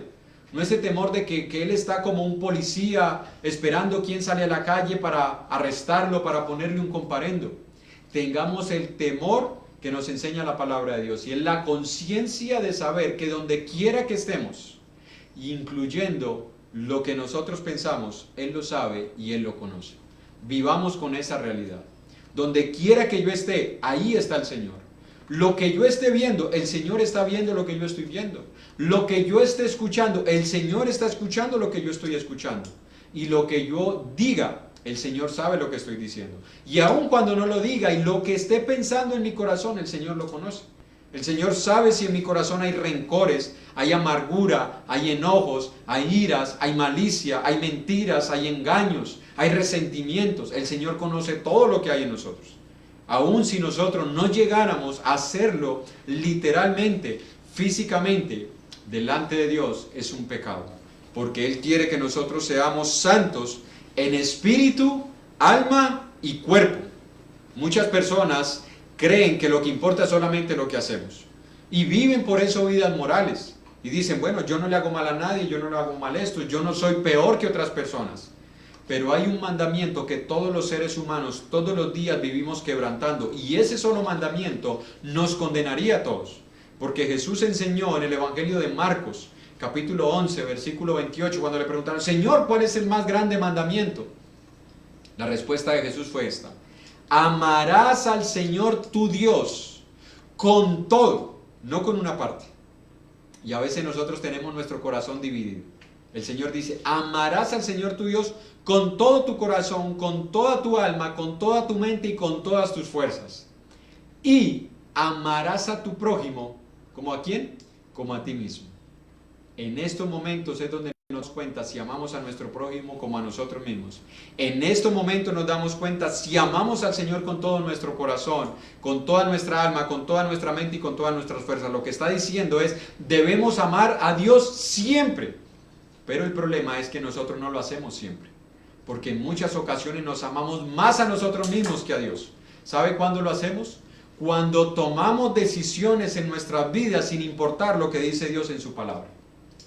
no ese temor de que Él está como un policía esperando quién sale a la calle para arrestarlo, para ponerle un comparendo. Tengamos el temor que nos enseña la palabra de Dios, y es la conciencia de saber que donde quiera que estemos, incluyendo lo que nosotros pensamos, Él lo sabe y Él lo conoce. Vivamos con esa realidad. Donde quiera que yo esté, ahí está el Señor. Lo que yo esté viendo, el Señor está viendo lo que yo estoy viendo. Lo que yo esté escuchando, el Señor está escuchando lo que yo estoy escuchando. Y lo que yo diga, el Señor sabe lo que estoy diciendo. Y aun cuando no lo diga, y lo que esté pensando en mi corazón, el Señor lo conoce. El Señor sabe si en mi corazón hay rencores, hay amargura, hay enojos, hay iras, hay malicia, hay mentiras, hay engaños, hay resentimientos. El Señor conoce todo lo que hay en nosotros. Aun si nosotros no llegáramos a hacerlo literalmente, físicamente, delante de Dios es un pecado. Porque Él quiere que nosotros seamos santos en espíritu, alma y cuerpo. Muchas personas creen que lo que importa es solamente lo que hacemos. Y viven por eso vidas morales. Y dicen, bueno, yo no le hago mal a nadie, yo no le hago mal esto, yo no soy peor que otras personas. Pero hay un mandamiento que todos los seres humanos todos los días vivimos quebrantando. Y ese solo mandamiento nos condenaría a todos. Porque Jesús enseñó en el Evangelio de Marcos, capítulo 11, versículo 28, cuando le preguntaron, Señor, ¿cuál es el más grande mandamiento? La respuesta de Jesús fue esta: amarás al Señor tu Dios con todo, no con una parte. Y a veces nosotros tenemos nuestro corazón dividido. El Señor dice, amarás al Señor tu Dios con todo tu corazón, con toda tu alma, con toda tu mente y con todas tus fuerzas. Y amarás a tu prójimo, ¿como a quién? Como a ti mismo. En estos momentos es donde nos damos cuenta si amamos a nuestro prójimo como a nosotros mismos. En estos momentos nos damos cuenta si amamos al Señor con todo nuestro corazón, con toda nuestra alma, con toda nuestra mente y con todas nuestras fuerzas. Lo que está diciendo es, debemos amar a Dios siempre. Pero el problema es que nosotros no lo hacemos siempre. Porque en muchas ocasiones nos amamos más a nosotros mismos que a Dios. ¿Sabe cuándo lo hacemos? Cuando tomamos decisiones en nuestras vidas sin importar lo que dice Dios en su palabra.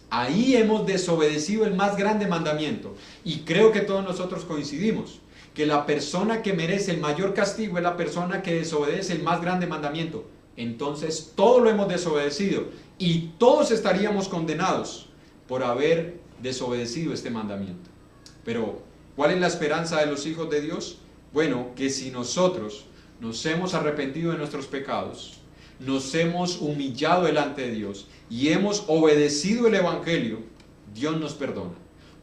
Ahí hemos desobedecido el más grande mandamiento. Y creo que todos nosotros coincidimos que la persona que merece el mayor castigo es la persona que desobedece el más grande mandamiento. Entonces todos lo hemos desobedecido y todos estaríamos condenados por haber desobedecido este mandamiento. Pero ¿cuál es la esperanza de los hijos de Dios? Bueno, que si nosotros nos hemos arrepentido de nuestros pecados, nos hemos humillado delante de Dios y hemos obedecido el Evangelio, Dios nos perdona.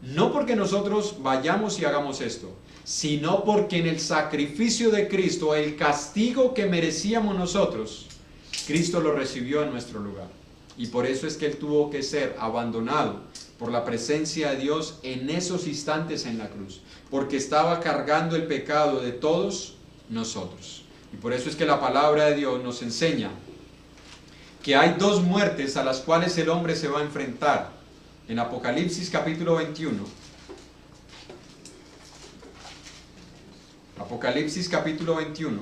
No porque nosotros vayamos y hagamos esto, sino porque en el sacrificio de Cristo, el castigo que merecíamos nosotros, Cristo lo recibió en nuestro lugar. Y por eso es que Él tuvo que ser abandonado por la presencia de Dios en esos instantes en la cruz, porque estaba cargando el pecado de todos nosotros. Y por eso es que la palabra de Dios nos enseña que hay dos muertes a las cuales el hombre se va a enfrentar. En Apocalipsis capítulo 21. Apocalipsis capítulo 21,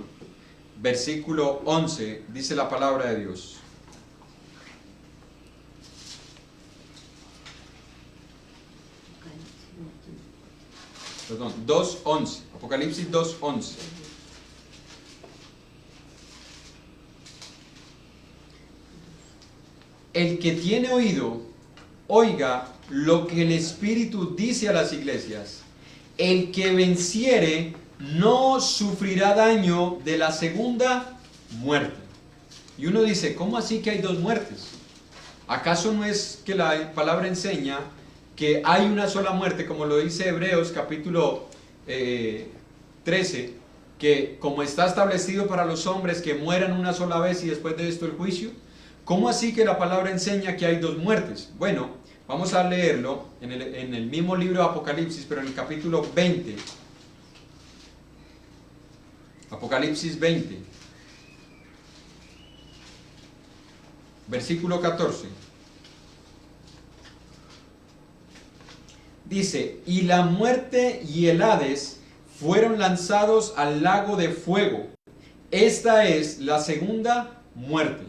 versículo 11, dice la palabra de Dios. Perdón, 2:11. Apocalipsis 2:11. El que tiene oído, oiga lo que el Espíritu dice a las iglesias. El que venciere no sufrirá daño de la segunda muerte. Y uno dice, ¿cómo así que hay dos muertes? ¿Acaso no es que la palabra enseña que hay una sola muerte, como lo dice Hebreos capítulo 13, que como está establecido para los hombres que mueran una sola vez y después de esto el juicio? ¿Cómo así que la palabra enseña que hay dos muertes? Bueno, vamos a leerlo en el mismo libro de Apocalipsis, pero en el capítulo 20. Apocalipsis 20, versículo 14. Dice, y la muerte y el Hades fueron lanzados al lago de fuego. Esta es la segunda muerte.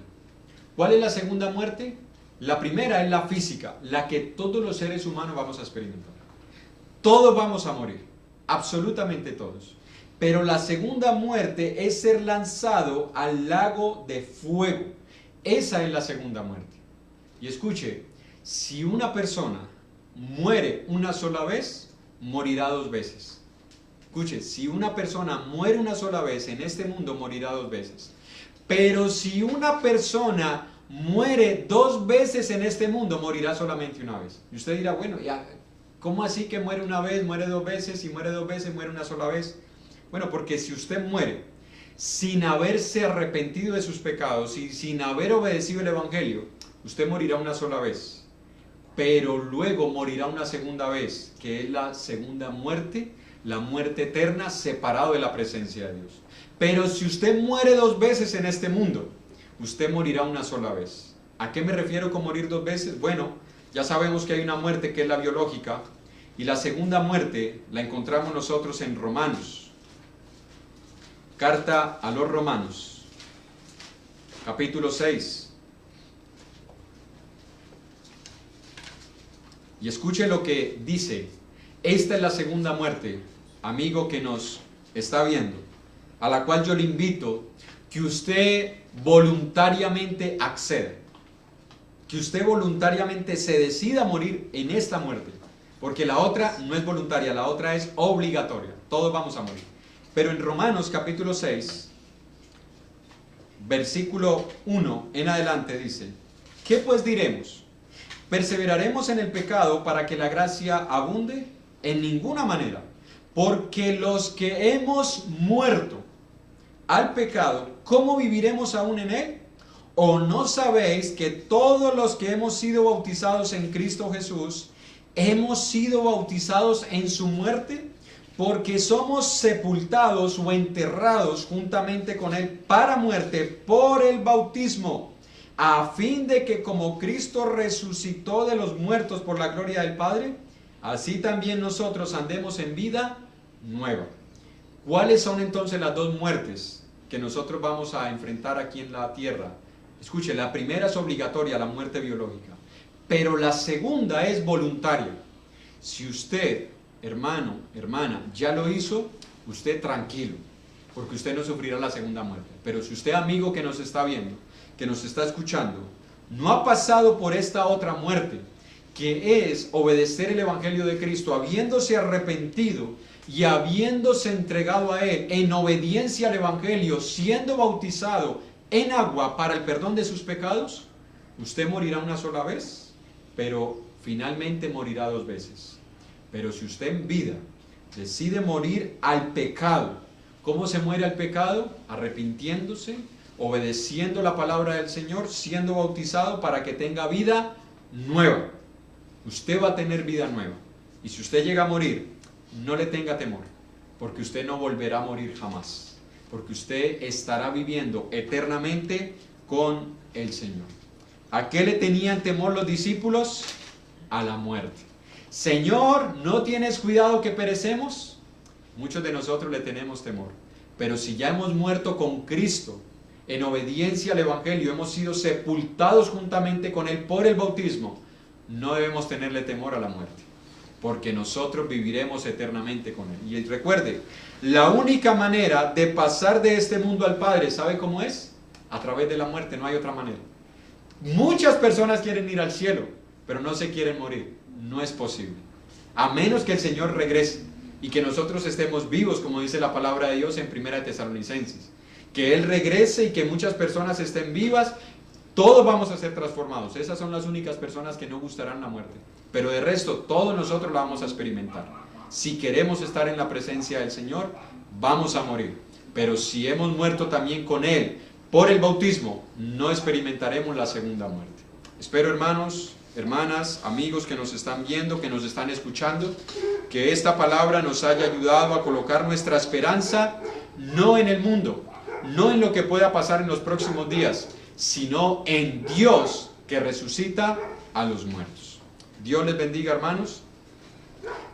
¿Cuál es la segunda muerte? La primera es la física, la que todos los seres humanos vamos a experimentar. Todos vamos a morir, absolutamente todos. Pero la segunda muerte es ser lanzado al lago de fuego. Esa es la segunda muerte. Y escuche, si una persona muere una sola vez, morirá dos veces. Escuche, si una persona muere una sola vez en este mundo, morirá dos veces. Pero si una persona muere dos veces en este mundo, morirá solamente una vez. Y usted dirá, bueno, ya, ¿cómo así que muere una vez, muere dos veces, y muere dos veces, muere una sola vez? Bueno, porque si usted muere sin haberse arrepentido de sus pecados y sin haber obedecido el Evangelio, usted morirá una sola vez. Pero luego morirá una segunda vez, que es la segunda muerte, la muerte eterna, separado de la presencia de Dios. Pero si usted muere dos veces en este mundo, usted morirá una sola vez. ¿A qué me refiero con morir dos veces? Bueno, ya sabemos que hay una muerte que es la biológica, y la segunda muerte la encontramos nosotros en Romanos. Carta a los Romanos, capítulo 6. Y escuche lo que dice. Esta es la segunda muerte, amigo que nos está viendo, a la cual yo le invito que usted voluntariamente acceda. que usted voluntariamente se decida a morir en esta muerte, porque la otra no es voluntaria, la otra es obligatoria, todos vamos a morir. Pero en Romanos capítulo 6, versículo 1 en adelante dice: ¿qué pues diremos? ¿Perseveraremos en el pecado para que la gracia abunde? En ninguna manera, porque los que hemos muerto al pecado, ¿cómo viviremos aún en él? ¿O no sabéis que todos los que hemos sido bautizados en Cristo Jesús, hemos sido bautizados en su muerte? Porque somos sepultados o enterrados juntamente con él para muerte por el bautismo, a fin de que como Cristo resucitó de los muertos por la gloria del Padre, así también nosotros andemos en vida nueva. ¿Cuáles son entonces las dos muertes que nosotros vamos a enfrentar aquí en la tierra? Escuche, la primera es obligatoria, la muerte biológica, pero la segunda es voluntaria. Si usted, hermano, hermana, ya lo hizo, usted tranquilo, porque usted no sufrirá la segunda muerte. Pero si usted, amigo que nos está viendo, que nos está escuchando, no ha pasado por esta otra muerte, que es obedecer el Evangelio de Cristo, habiéndose arrepentido y habiéndose entregado a Él en obediencia al Evangelio, siendo bautizado en agua para el perdón de sus pecados, usted morirá una sola vez, pero finalmente morirá dos veces. Pero si usted en vida decide morir al pecado, ¿cómo se muere al pecado? Arrepintiéndose, obedeciendo la palabra del Señor, siendo bautizado para que tenga vida nueva. Usted va a tener vida nueva. Y si usted llega a morir, no le tenga temor, porque usted no volverá a morir jamás, porque usted estará viviendo eternamente con el Señor. ¿A qué le tenían temor los discípulos? A la muerte. Señor, ¿no tienes cuidado que perecemos? Muchos de nosotros le tenemos temor, pero si ya hemos muerto con Cristo, en obediencia al Evangelio, hemos sido sepultados juntamente con Él por el bautismo, no debemos tenerle temor a la muerte, porque nosotros viviremos eternamente con Él. Y recuerde, la única manera de pasar de este mundo al Padre, ¿sabe cómo es? A través de la muerte, no hay otra manera. Muchas personas quieren ir al cielo, pero no se quieren morir. No es posible, a menos que el Señor regrese y que nosotros estemos vivos, como dice la palabra de Dios en 1 Tesalonicenses, que Él regrese y que muchas personas estén vivas. Todos vamos a ser transformados. Esas son las únicas personas que no gustarán la muerte, pero de resto todos nosotros la vamos a experimentar. Si queremos estar en la presencia del Señor, vamos a morir, pero si hemos muerto también con Él por el bautismo, no experimentaremos la segunda muerte. Espero, hermanos, hermanas, amigos que nos están viendo, que nos están escuchando, que esta palabra nos haya ayudado a colocar nuestra esperanza no en el mundo, no en lo que pueda pasar en los próximos días, sino en Dios que resucita a los muertos. Dios les bendiga, hermanos.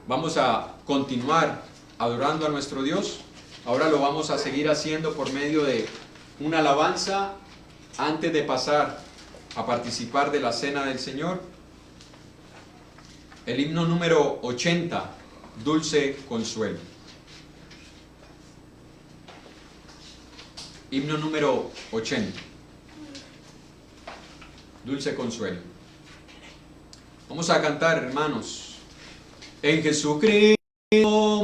Vamos a continuar adorando a nuestro Dios. Ahora lo vamos a seguir haciendo por medio de una alabanza antes de pasar a participar de la cena del Señor. El himno número 80, Dulce Consuelo. Himno número 80, Dulce Consuelo. Vamos a cantar, hermanos. En Jesucristo,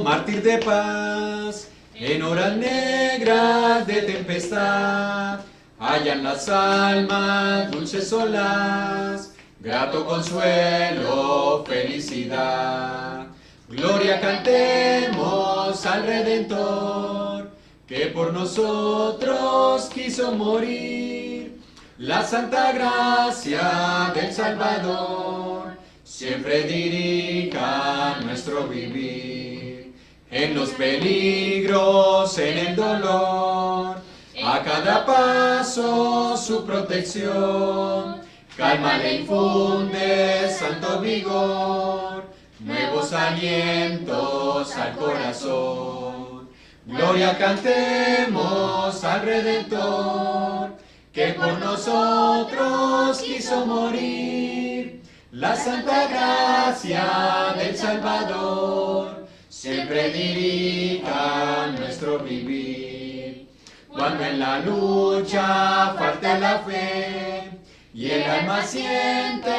mártir de paz, en horas negras de tempestad, hallan las almas dulces solaz, grato consuelo, felicidad. Gloria cantemos al Redentor, que por nosotros quiso morir. La santa gracia del Salvador siempre dirija nuestro vivir. En los peligros, en el dolor, a cada paso su protección. Calma le infunde santo vigor, nuevos alientos al corazón. Gloria cantemos al Redentor, que por nosotros quiso morir. La santa gracia del Salvador siempre dirija nuestro vivir. Cuando en la lucha falte la fe y el alma siente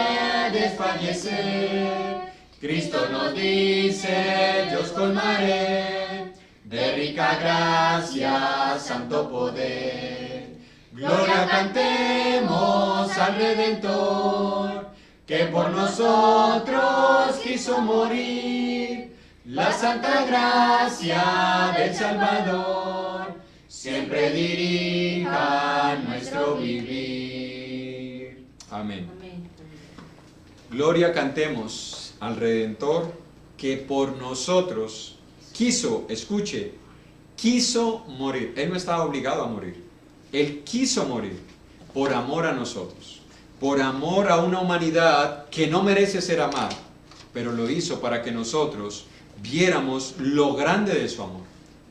desfallecer. Cristo nos dice, yo os colmaré de rica gracia, santo poder. Gloria cantemos al Redentor, que por nosotros quiso morir. La santa gracia del Salvador siempre dirija nuestro vivir. Amén. Gloria cantemos al Redentor, que por nosotros quiso, escuche, quiso morir. Él no estaba obligado a morir. Él quiso morir por amor a nosotros, por amor a una humanidad que no merece ser amada, pero lo hizo para que nosotros viéramos lo grande de su amor.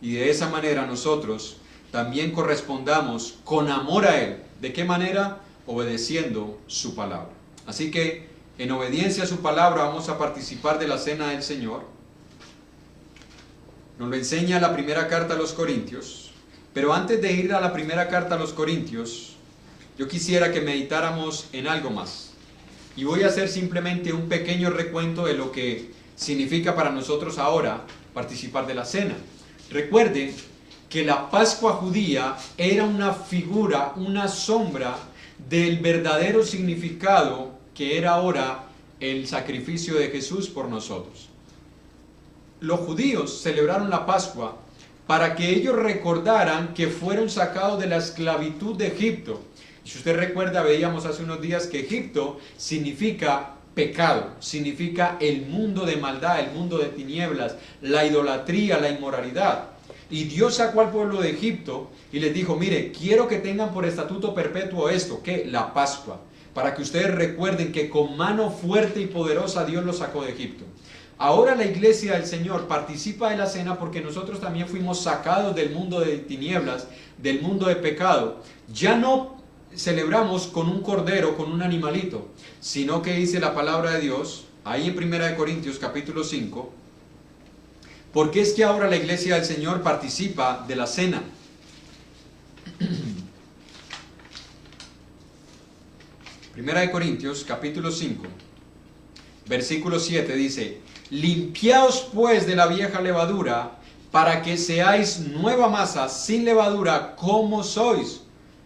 Y de esa manera nosotros también correspondamos con amor a Él. ¿De qué manera? Obedeciendo su palabra. Así que en obediencia a su palabra vamos a participar de la cena del Señor. Nos lo enseña la primera carta a los Corintios. Pero antes de ir a la primera carta a los Corintios, yo quisiera que meditáramos en algo más. Y voy a hacer simplemente un pequeño recuento de lo que significa para nosotros ahora participar de la cena. Recuerde que la Pascua judía era una figura, una sombra del verdadero significado que era ahora el sacrificio de Jesús por nosotros. Los judíos celebraron la Pascua para que ellos recordaran que fueron sacados de la esclavitud de Egipto. Y si usted recuerda, veíamos hace unos días que Egipto significa pecado, significa el mundo de maldad, el mundo de tinieblas, la idolatría, la inmoralidad. Y Dios sacó al pueblo de Egipto y les dijo, mire, quiero que tengan por estatuto perpetuo esto, ¿qué? La Pascua, para que ustedes recuerden que con mano fuerte y poderosa Dios los sacó de Egipto. Ahora la iglesia del Señor participa de la cena porque nosotros también fuimos sacados del mundo de tinieblas, del mundo de pecado. Ya no celebramos con un cordero, con un animalito, sino que dice la palabra de Dios, ahí en 1 Corintios capítulo 5, porque es que ahora la iglesia del Señor participa de la cena. 1 Corintios capítulo 5, versículo 7 dice, limpiaos pues de la vieja levadura, para que seáis nueva masa sin levadura como sois.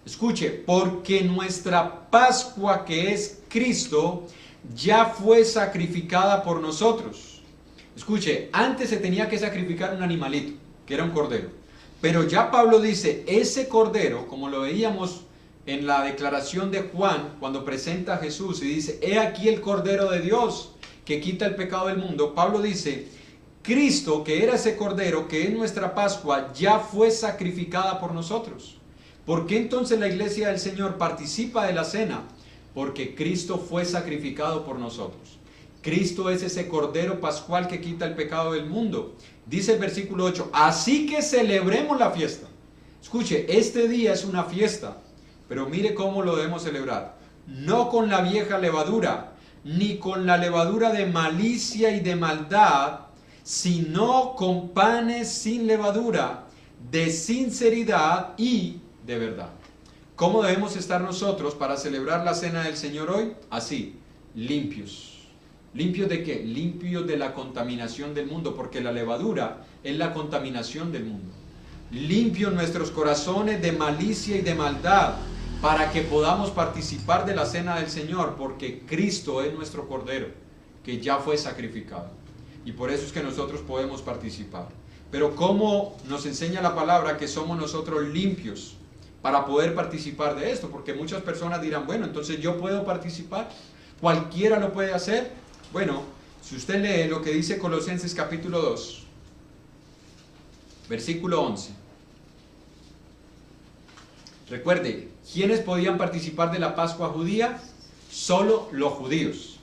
Escuche, porque nuestra Pascua, que es Cristo, ya fue sacrificada por nosotros. Escuche, antes se tenía que sacrificar un animalito, que era un cordero. Pero ya Pablo dice, ese cordero, como lo veíamos en la declaración de Juan, cuando presenta a Jesús y dice, he aquí el Cordero de Dios, que quita el pecado del mundo. Pablo dice, Cristo, que era ese cordero, que es nuestra Pascua, ya fue sacrificada por nosotros. ¿Por qué entonces la iglesia del Señor participa de la cena? Porque Cristo fue sacrificado por nosotros. Cristo es ese cordero pascual que quita el pecado del mundo. Dice el versículo 8, así que celebremos la fiesta. Escuche, este día es una fiesta, pero mire cómo lo debemos celebrar. No con la vieja levadura, ni con la levadura de malicia y de maldad, sino con panes sin levadura, de sinceridad y de verdad. ¿Cómo debemos estar nosotros para celebrar la cena del Señor hoy? Así, limpios. ¿Limpios de qué? Limpios de la contaminación del mundo, porque la levadura es la contaminación del mundo. Limpios nuestros corazones de malicia y de maldad, para que podamos participar de la cena del Señor, porque Cristo es nuestro Cordero, que ya fue sacrificado. Y por eso es que nosotros podemos participar. Pero ¿cómo nos enseña la palabra que somos nosotros limpios para poder participar de esto? Porque muchas personas dirán, bueno, entonces yo puedo participar, cualquiera lo puede hacer. Bueno, si usted lee lo que dice Colosenses capítulo 2, versículo 11. Recuerde, ¿quiénes podían participar de la Pascua judía? Solo los judíos.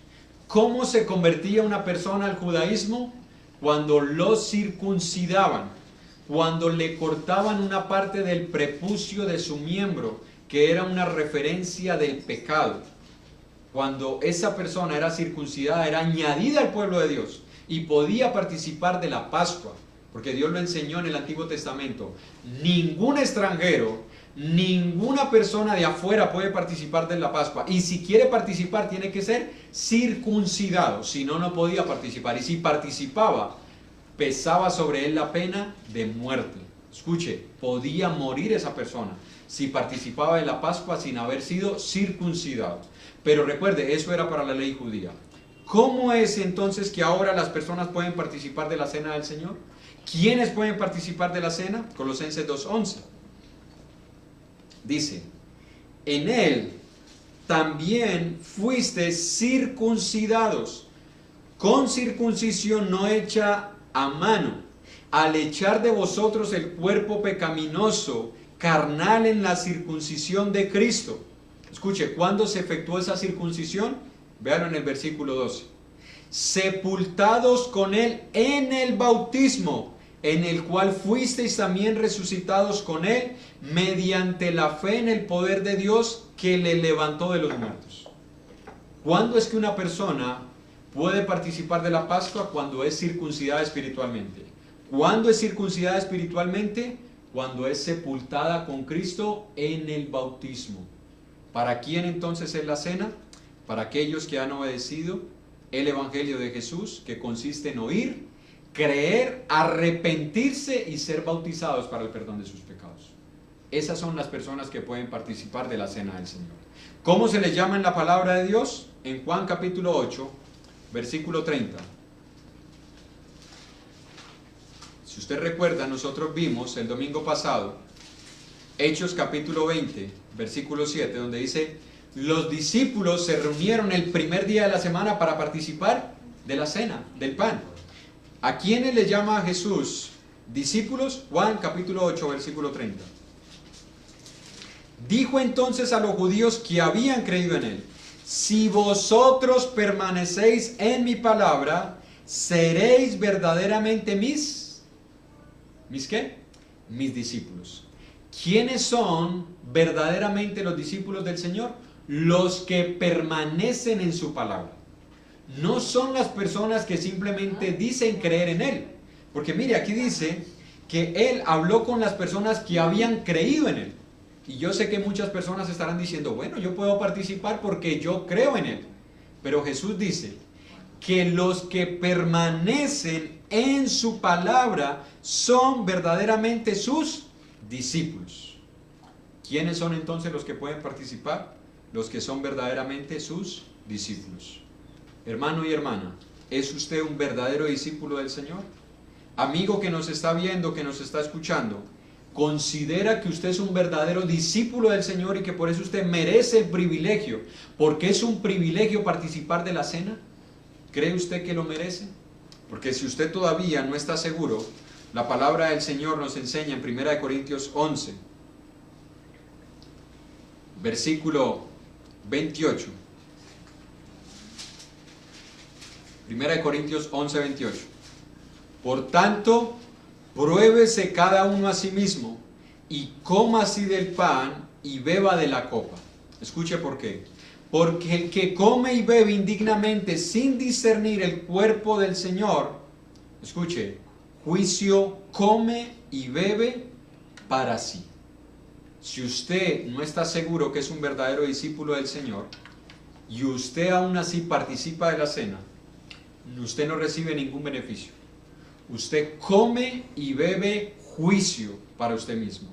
¿Cómo se convertía una persona al judaísmo? Cuando lo circuncidaban, cuando le cortaban una parte del prepucio de su miembro, que era una referencia del pecado. Cuando esa persona era circuncidada, era añadida al pueblo de Dios y podía participar de la Pascua, porque Dios lo enseñó en el Antiguo Testamento. Ningún extranjero, Ninguna persona de afuera puede participar de la Pascua. Y si quiere participar, tiene que ser circuncidado. Si no, no podía participar. Y si participaba, pesaba sobre él la pena de muerte. Escuche, podía morir esa persona si participaba de la Pascua sin haber sido circuncidado. Pero recuerde, eso era para la ley judía. ¿Cómo es entonces que ahora las personas pueden participar de la cena del Señor? ¿Quiénes pueden participar de la cena? Colosenses 2:11. Dice, en él también fuisteis circuncidados, con circuncisión no hecha a mano, al echar de vosotros el cuerpo pecaminoso, carnal en la circuncisión de Cristo. Escuche, ¿cuándo se efectuó esa circuncisión? Véanlo en el versículo 12. Sepultados con él en el bautismo, en el cual fuisteis también resucitados con él, mediante la fe en el poder de Dios que le levantó de los muertos. ¿Cuándo es que una persona puede participar de la Pascua? Cuando es circuncidada espiritualmente. ¿Cuándo es circuncidada espiritualmente? Cuando es sepultada con Cristo en el bautismo. ¿Para quién entonces es la cena? Para aquellos que han obedecido el Evangelio de Jesús, que consiste en oír, creer, arrepentirse y ser bautizados para el perdón de sus pecados. Esas son las personas que pueden participar de la cena del Señor. ¿Cómo se les llama en la palabra de Dios? En Juan capítulo 8, versículo 30. Si usted recuerda, nosotros vimos el domingo pasado Hechos capítulo 20, versículo 7, donde dice: los discípulos se reunieron el primer día de la semana para participar de la cena, del pan. ¿A quiénes le llama Jesús discípulos? Juan capítulo 8, versículo 30. Dijo entonces a los judíos que habían creído en él: si vosotros permanecéis en mi palabra, seréis verdaderamente ¿mis qué? Mis discípulos. ¿Quiénes son verdaderamente los discípulos del Señor? Los que permanecen en su palabra. No son las personas que simplemente dicen creer en Él. Porque mire, aquí dice que Él habló con las personas que habían creído en Él. Y yo sé que muchas personas estarán diciendo, bueno, yo puedo participar porque yo creo en Él. Pero Jesús dice que los que permanecen en su palabra son verdaderamente sus discípulos. ¿Quiénes son entonces los que pueden participar? Los que son verdaderamente sus discípulos. Hermano y hermana, ¿es usted un verdadero discípulo del Señor? Amigo que nos está viendo, que nos está escuchando, ¿considera que usted es un verdadero discípulo del Señor y que por eso usted merece el privilegio? ¿Porque es un privilegio participar de la cena? ¿Cree usted que lo merece? Porque si usted todavía no está seguro, la palabra del Señor nos enseña en 1 Corintios 11, versículo 28. 1 Corintios 11, 28. Por tanto, pruébese cada uno a sí mismo y coma así del pan y beba de la copa. Escuche por qué. Porque el que come y bebe indignamente sin discernir el cuerpo del Señor, escuche, juicio come y bebe para sí. Si usted no está seguro que es un verdadero discípulo del Señor y usted aún así participa de la cena, usted no recibe ningún beneficio. Usted come y bebe juicio para usted mismo.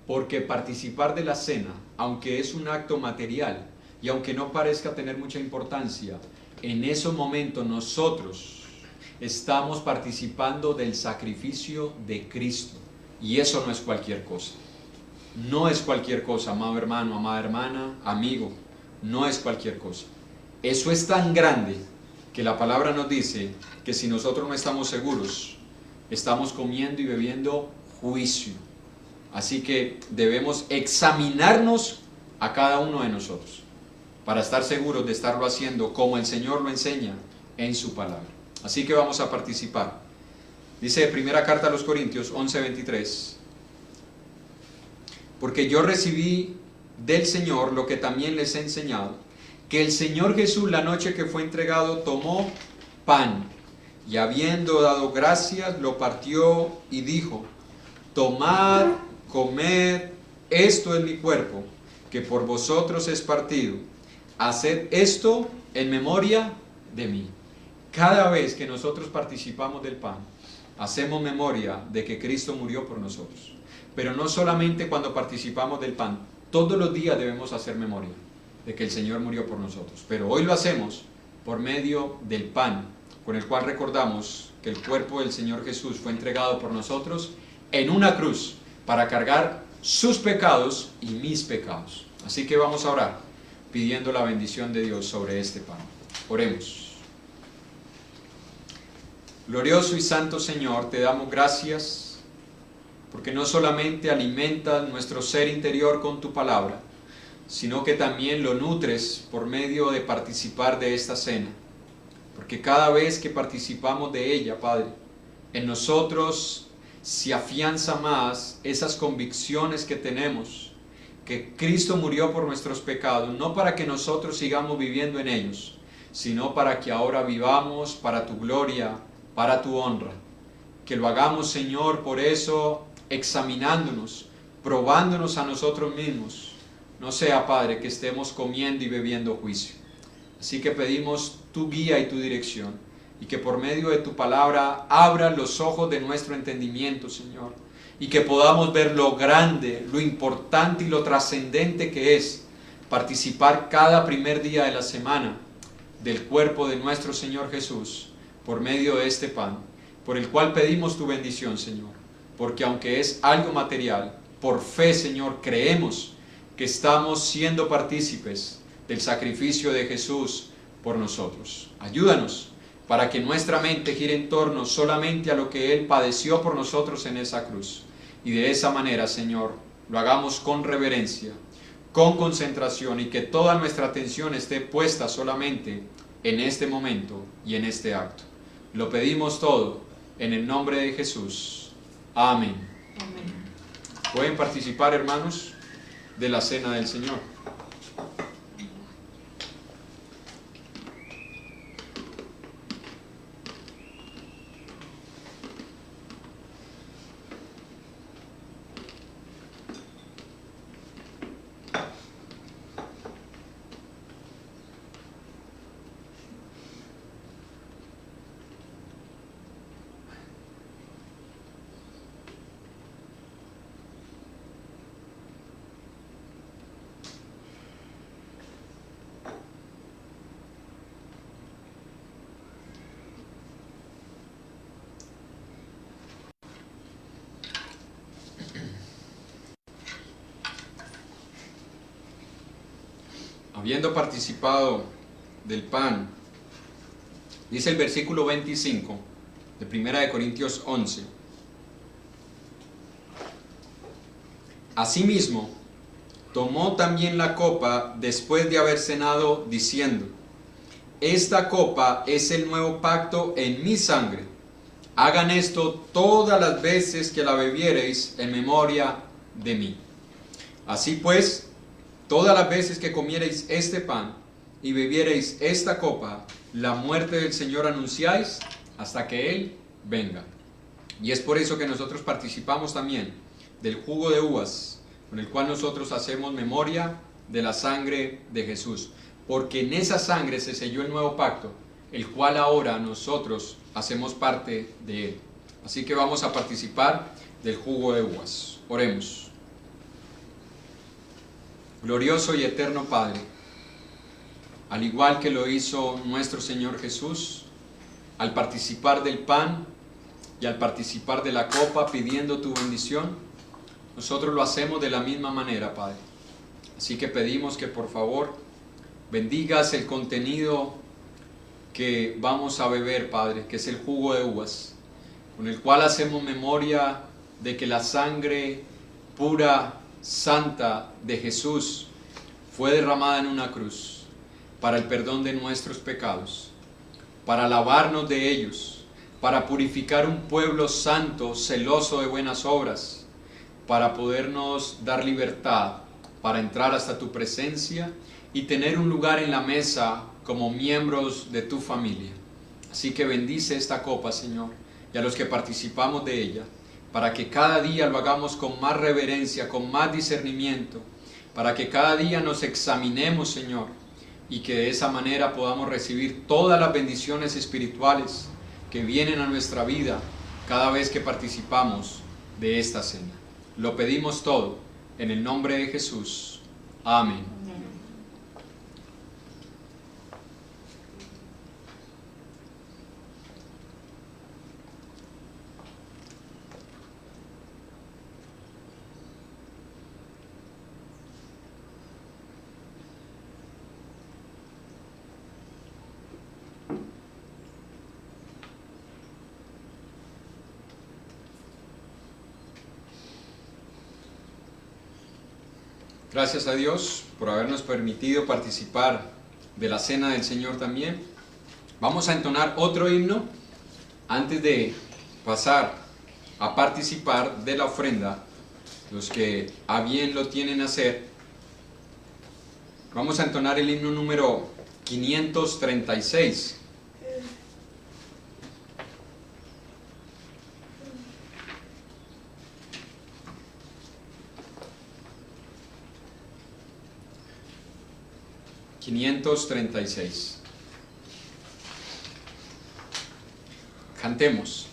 Porque participar de la cena, aunque es un acto material y aunque no parezca tener mucha importancia, en ese momento nosotros estamos participando del sacrificio de Cristo. Y eso no es cualquier cosa. No es cualquier cosa, amado hermano, amada hermana, amigo. No es cualquier cosa. Eso es tan grande que la palabra nos dice que si nosotros no estamos seguros, estamos comiendo y bebiendo juicio. Así que debemos examinarnos a cada uno de nosotros para estar seguros de estarlo haciendo como el Señor lo enseña en su palabra. Así que vamos a participar. Dice primera carta a los Corintios 11:23. Porque yo recibí del Señor lo que también les he enseñado, que el Señor Jesús la noche que fue entregado tomó pan y habiendo dado gracias lo partió y dijo: tomad, comed, esto es mi cuerpo, que por vosotros es partido. Haced esto en memoria de mí. Cada vez que nosotros participamos del pan, hacemos memoria de que Cristo murió por nosotros. Pero no solamente cuando participamos del pan, todos los días debemos hacer memoria de que el Señor murió por nosotros. Pero hoy lo hacemos por medio del pan, con el cual recordamos que el cuerpo del Señor Jesús fue entregado por nosotros en una cruz para cargar sus pecados y mis pecados. Así que vamos a orar pidiendo la bendición de Dios sobre este pan. Oremos. Glorioso y santo Señor, te damos gracias porque no solamente alimentas nuestro ser interior con tu palabra, sino que también lo nutres por medio de participar de esta cena. Porque cada vez que participamos de ella, Padre, en nosotros se afianza más esas convicciones que tenemos, que Cristo murió por nuestros pecados, no para que nosotros sigamos viviendo en ellos, sino para que ahora vivamos para tu gloria, para tu honra. Que lo hagamos, Señor, por eso examinándonos, probándonos a nosotros mismos. No sea, Padre, que estemos comiendo y bebiendo juicio. Así que pedimos tu guía y tu dirección, y que por medio de tu palabra abra los ojos de nuestro entendimiento, Señor, y que podamos ver lo grande, lo importante y lo trascendente que es participar cada primer día de la semana del cuerpo de nuestro Señor Jesús, por medio de este pan, por el cual pedimos tu bendición, Señor, porque aunque es algo material, por fe, Señor, creemos que estamos siendo partícipes del sacrificio de Jesús por nosotros. Ayúdanos para que nuestra mente gire en torno solamente a lo que Él padeció por nosotros en esa cruz. Y de esa manera, Señor, lo hagamos con reverencia, con concentración, y que toda nuestra atención esté puesta solamente en este momento y en este acto. Lo pedimos todo en el nombre de Jesús. Amén. Amén. Pueden participar, hermanos, de la cena del Señor. Habiendo participado del pan, dice el versículo 25 de 1 Corintios 11: Asimismo, tomó también la copa después de haber cenado, diciendo: Esta copa es el nuevo pacto en mi sangre. Hagan esto todas las veces que la bebiereis en memoria de mí. Así pues, todas las veces que comiereis este pan y bebiereis esta copa, la muerte del Señor anunciáis hasta que Él venga. Y es por eso que nosotros participamos también del jugo de uvas, con el cual nosotros hacemos memoria de la sangre de Jesús, porque en esa sangre se selló el nuevo pacto, el cual ahora nosotros hacemos parte de él. Así que vamos a participar del jugo de uvas. Oremos. Glorioso y eterno Padre, al igual que lo hizo nuestro Señor Jesús, al participar del pan y al participar de la copa pidiendo tu bendición, nosotros lo hacemos de la misma manera, Padre. Así que pedimos que por favor bendigas el contenido que vamos a beber, Padre, que es el jugo de uvas, con el cual hacemos memoria de que la sangre pura, santa de Jesús fue derramada en una cruz para el perdón de nuestros pecados, para lavarnos de ellos, para purificar un pueblo santo, celoso de buenas obras, para podernos dar libertad, para entrar hasta tu presencia y tener un lugar en la mesa como miembros de tu familia. Así que bendice esta copa, Señor, y a los que participamos de ella, para que cada día lo hagamos con más reverencia, con más discernimiento, para que cada día nos examinemos, Señor, y que de esa manera podamos recibir todas las bendiciones espirituales que vienen a nuestra vida cada vez que participamos de esta cena. Lo pedimos todo en el nombre de Jesús. Amén. Gracias a Dios por habernos permitido participar de la cena del Señor también. Vamos a entonar otro himno antes de pasar a participar de la ofrenda. Los que a bien lo tienen a hacer. Vamos a entonar el himno número 536. Cantemos.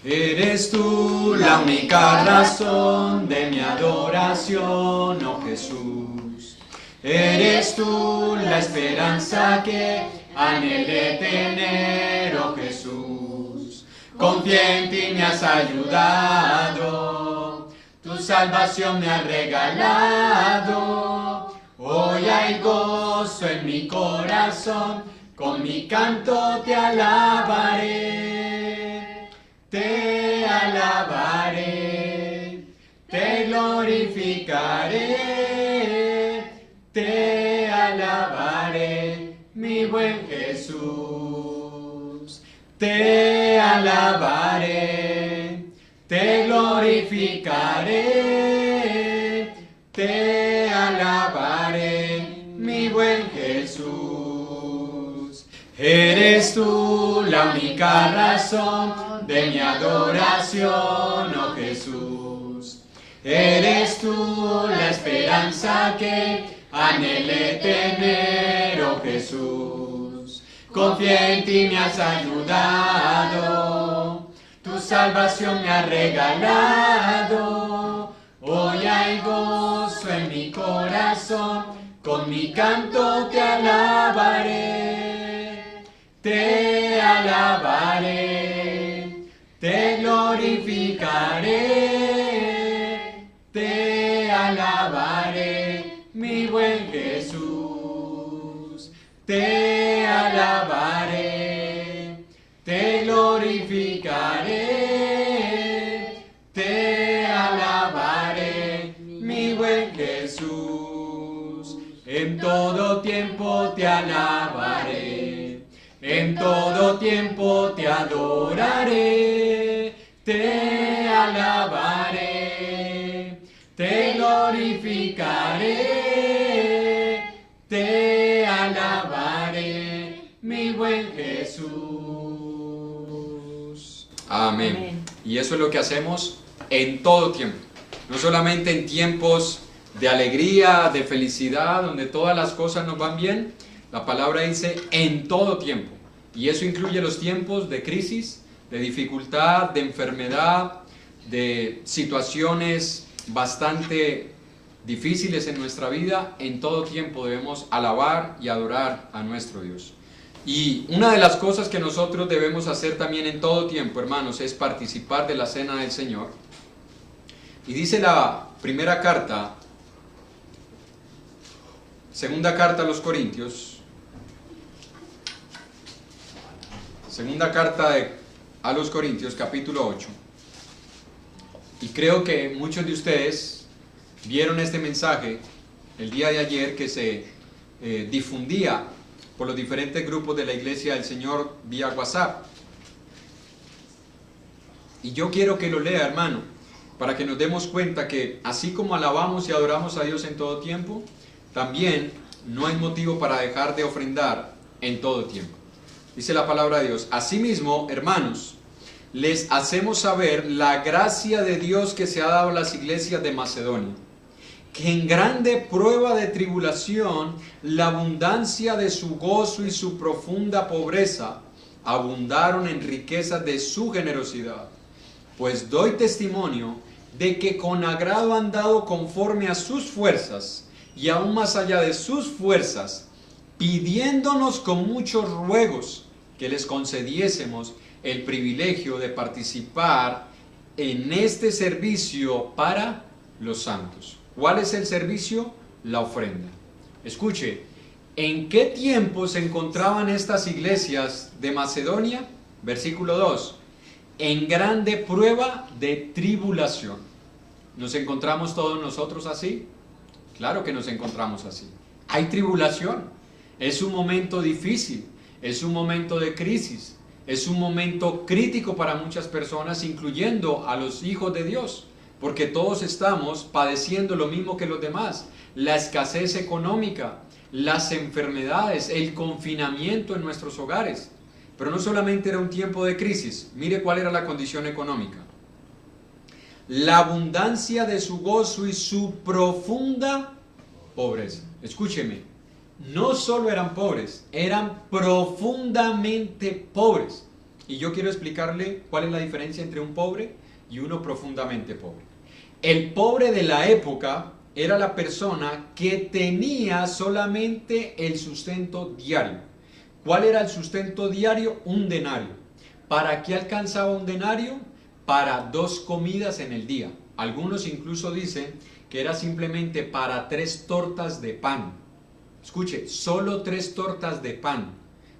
Eres tú la única razón de mi adoración, oh Jesús. Eres tú la esperanza que anhelé tener, oh Jesús. Confié en ti, me has ayudado, tu salvación me ha regalado. Hoy hay gozo en mi corazón, con mi canto te alabaré. Te alabaré, te glorificaré, te alabaré, mi buen Jesús. Te alabaré, te glorificaré, te alabaré, mi buen Jesús. Eres tú la única razón de mi adoración, oh Jesús. Eres tú la esperanza que anhelé tener, oh Jesús. Confié en ti, me has ayudado, tu salvación me ha regalado. Hoy hay gozo en mi corazón, con mi canto te alabaré. Te alabaré, te glorificaré, te alabaré, mi buen Jesús. Te alabaré, te glorificaré, te alabaré, mi buen Jesús. En todo tiempo te alabaré, en todo tiempo te adoraré, te alabaré, te glorificaré, te alabaré, mi buen Jesús. Amén. Y eso es lo que hacemos en todo tiempo, no solamente en tiempos de alegría, de felicidad, donde todas las cosas nos van bien. La palabra dice en todo tiempo, y eso incluye los tiempos de crisis, de dificultad, de enfermedad, de situaciones bastante difíciles en nuestra vida. En todo tiempo debemos alabar y adorar a nuestro Dios. Y una de las cosas que nosotros debemos hacer también en todo tiempo, hermanos, es participar de la cena del Señor. Y dice la primera carta, segunda carta a los Corintios, segunda carta a los Corintios, capítulo 8. Y creo que muchos de ustedes vieron este mensaje el día de ayer que se difundía por los diferentes grupos de la Iglesia del Señor vía WhatsApp. Y yo quiero que lo lea, hermano, para que nos demos cuenta que así como alabamos y adoramos a Dios en todo tiempo, también no hay motivo para dejar de ofrendar en todo tiempo. Dice la palabra de Dios: asimismo, hermanos, les hacemos saber la gracia de Dios que se ha dado a las iglesias de Macedonia, que en grande prueba de tribulación, la abundancia de su gozo y su profunda pobreza abundaron en riquezas de su generosidad. Pues doy testimonio de que con agrado han dado conforme a sus fuerzas, y aún más allá de sus fuerzas, pidiéndonos con muchos ruegos que les concediésemos el privilegio de participar en este servicio para los santos. ¿Cuál es el servicio? La ofrenda. Escuche, ¿en qué tiempo se encontraban estas iglesias de Macedonia? Versículo 2. En grande prueba de tribulación. ¿Nos encontramos todos nosotros así? Claro que nos encontramos así. Hay tribulación. Es un momento difícil. Es un momento de crisis. Es un momento crítico para muchas personas, incluyendo a los hijos de Dios. Porque todos estamos padeciendo lo mismo que los demás. La escasez económica, las enfermedades, el confinamiento en nuestros hogares. Pero no solamente era un tiempo de crisis. Mire cuál era la condición económica. La abundancia de su gozo y su profunda pobreza. Escúcheme, no solo eran pobres, eran profundamente pobres. Y yo quiero explicarle cuál es la diferencia entre un pobre y uno profundamente pobre. El pobre de la época era la persona que tenía solamente el sustento diario. ¿Cuál era el sustento diario? Un denario. ¿Para qué alcanzaba un denario? Para 2 comidas en el día. Algunos incluso dicen que era simplemente para 3 tortas de pan. Escuche, solo 3 tortas de pan.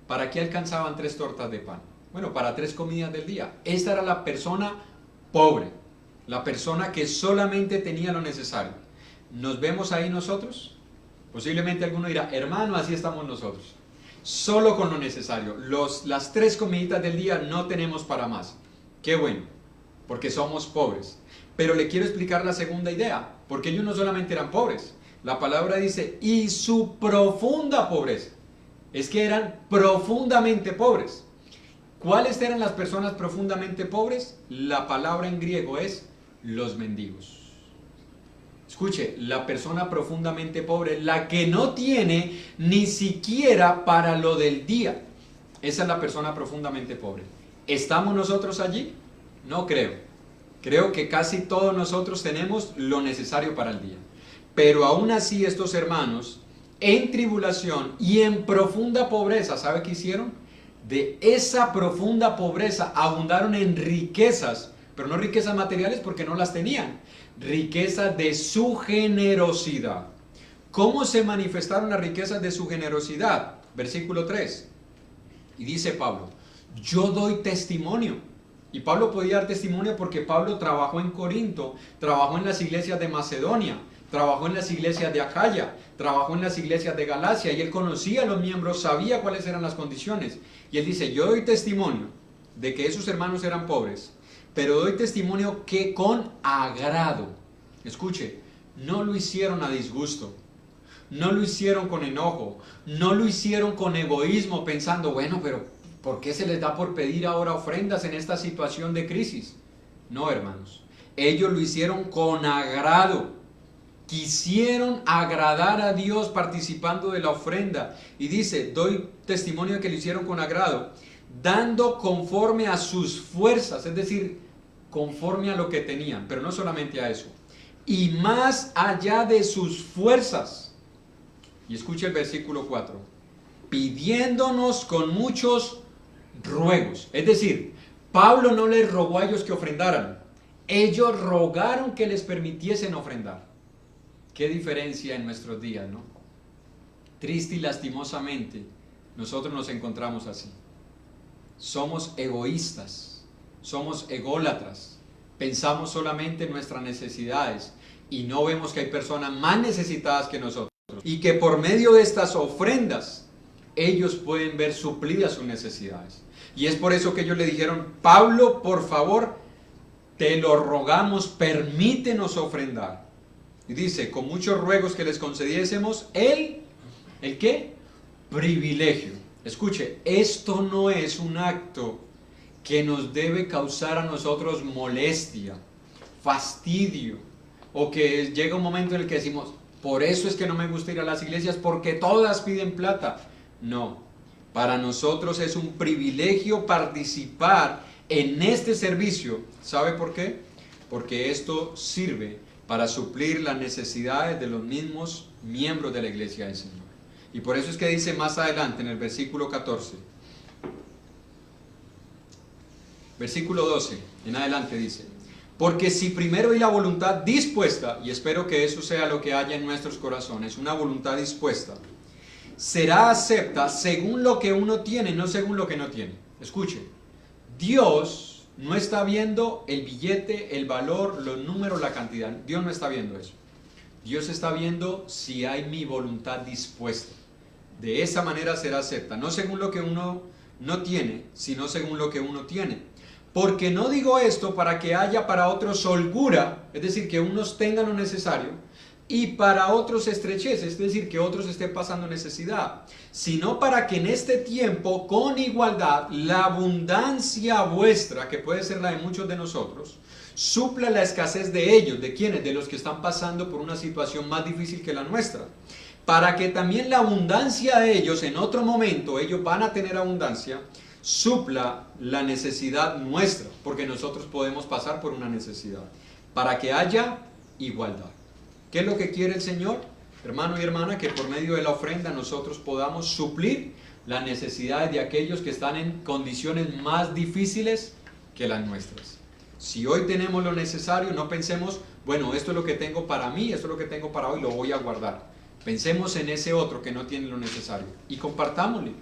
¿Para qué alcanzaban 3 tortas de pan? Bueno, para 3 comidas del día. Esta era la persona pobre, la persona que solamente tenía lo necesario. ¿Nos vemos ahí nosotros? Posiblemente alguno dirá, hermano, así estamos nosotros. Solo con lo necesario. Las 3 comiditas del día no tenemos para más. Qué bueno, porque somos pobres. Pero le quiero explicar la segunda idea, porque ellos no solamente eran pobres. La palabra dice, y su profunda pobreza. Es que eran profundamente pobres. ¿Cuáles eran las personas profundamente pobres? La palabra en griego es los mendigos. Escuche, la persona profundamente pobre, la que no tiene ni siquiera para lo del día. Esa es la persona profundamente pobre. ¿Estamos nosotros allí? No creo. Creo que casi todos nosotros tenemos lo necesario para el día. Pero aún así estos hermanos, en tribulación y en profunda pobreza, ¿sabe qué hicieron? De esa profunda pobreza abundaron en riquezas, pero no riquezas materiales porque no las tenían, riquezas de su generosidad. ¿Cómo se manifestaron las riquezas de su generosidad? Versículo 3. Y dice Pablo, yo doy testimonio. Y Pablo podía dar testimonio porque Pablo trabajó en Corinto, trabajó en las iglesias de Macedonia, trabajó en las iglesias de Acaya, trabajó en las iglesias de Galacia y él conocía a los miembros, sabía cuáles eran las condiciones. Y él dice, yo doy testimonio de que esos hermanos eran pobres, pero doy testimonio que con agrado, escuche, no lo hicieron a disgusto, no lo hicieron con enojo, no lo hicieron con egoísmo pensando, bueno, pero ¿por qué se les da por pedir ahora ofrendas en esta situación de crisis? No, hermanos, ellos lo hicieron con agrado. Quisieron agradar a Dios participando de la ofrenda. Y dice, doy testimonio de que lo hicieron con agrado, dando conforme a sus fuerzas, es decir, conforme a lo que tenían, pero no solamente a eso, y más allá de sus fuerzas. Y escucha el versículo 4, pidiéndonos con muchos ruegos. Es decir, Pablo no les rogó a ellos que ofrendaran, ellos rogaron que les permitiesen ofrendar. Qué diferencia en nuestros días, ¿no? Triste y lastimosamente, nosotros nos encontramos así. Somos egoístas, somos ególatras, pensamos solamente en nuestras necesidades y no vemos que hay personas más necesitadas que nosotros y que por medio de estas ofrendas ellos pueden ver suplidas sus necesidades. Y es por eso que ellos le dijeron, Pablo, por favor, te lo rogamos, permítenos ofrendar. Y dice, con muchos ruegos que les concediésemos ¿el qué? Privilegio. Escuche, esto no es un acto que nos debe causar a nosotros molestia, fastidio, o que llega un momento en el que decimos, por eso es que no me gusta ir a las iglesias, porque todas piden plata. No, para nosotros es un privilegio participar en este servicio. ¿Sabe por qué? Porque esto sirve para suplir las necesidades de los mismos miembros de la iglesia del Señor. Y por eso es que dice más adelante en el versículo 14, versículo 12, en adelante dice, porque si primero hay la voluntad dispuesta, y espero que eso sea lo que haya en nuestros corazones, una voluntad dispuesta, será acepta según lo que uno tiene, no según lo que no tiene. Escuche, Dios no está viendo el billete, el valor, los números, la cantidad. Dios no está viendo eso. Dios está viendo si hay mi voluntad dispuesta. De esa manera será acepta, no según lo que uno no tiene, sino según lo que uno tiene. Porque no digo esto para que haya para otros holgura, es decir, que unos tengan lo necesario, y para otros estrechez, es decir, que otros estén pasando necesidad, sino para que en este tiempo, con igualdad, la abundancia vuestra, que puede ser la de muchos de nosotros, supla la escasez de ellos. ¿De quiénes? De los que están pasando por una situación más difícil que la nuestra. Para que también la abundancia de ellos, en otro momento, ellos van a tener abundancia, supla la necesidad nuestra, porque nosotros podemos pasar por una necesidad, para que haya igualdad. ¿Qué es lo que quiere el Señor? Hermano y hermana, que por medio de la ofrenda nosotros podamos suplir las necesidades de aquellos que están en condiciones más difíciles que las nuestras. Si hoy tenemos lo necesario, no pensemos, bueno, esto es lo que tengo para mí, esto es lo que tengo para hoy, lo voy a guardar. Pensemos en ese otro que no tiene lo necesario y compartámosle,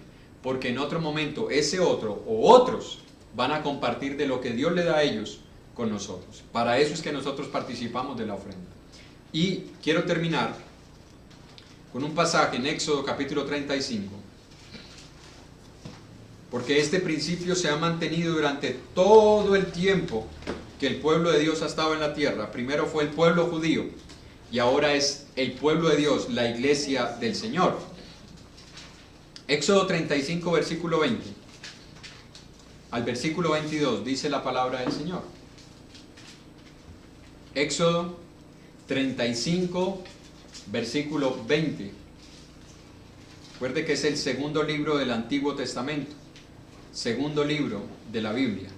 porque en otro momento ese otro o otros van a compartir de lo que Dios le da a ellos con nosotros. Para eso es que nosotros participamos de la ofrenda. Y quiero terminar con un pasaje en Éxodo capítulo 35, porque este principio se ha mantenido durante todo el tiempo que el pueblo de Dios ha estado en la tierra. Primero fue el pueblo judío y ahora es el pueblo de Dios, la iglesia del Señor. Éxodo 35, versículo 20 al versículo 22 dice la palabra del Señor. Éxodo 35, versículo 20. Recuerde que es el segundo libro del Antiguo Testamento, segundo libro de la Biblia.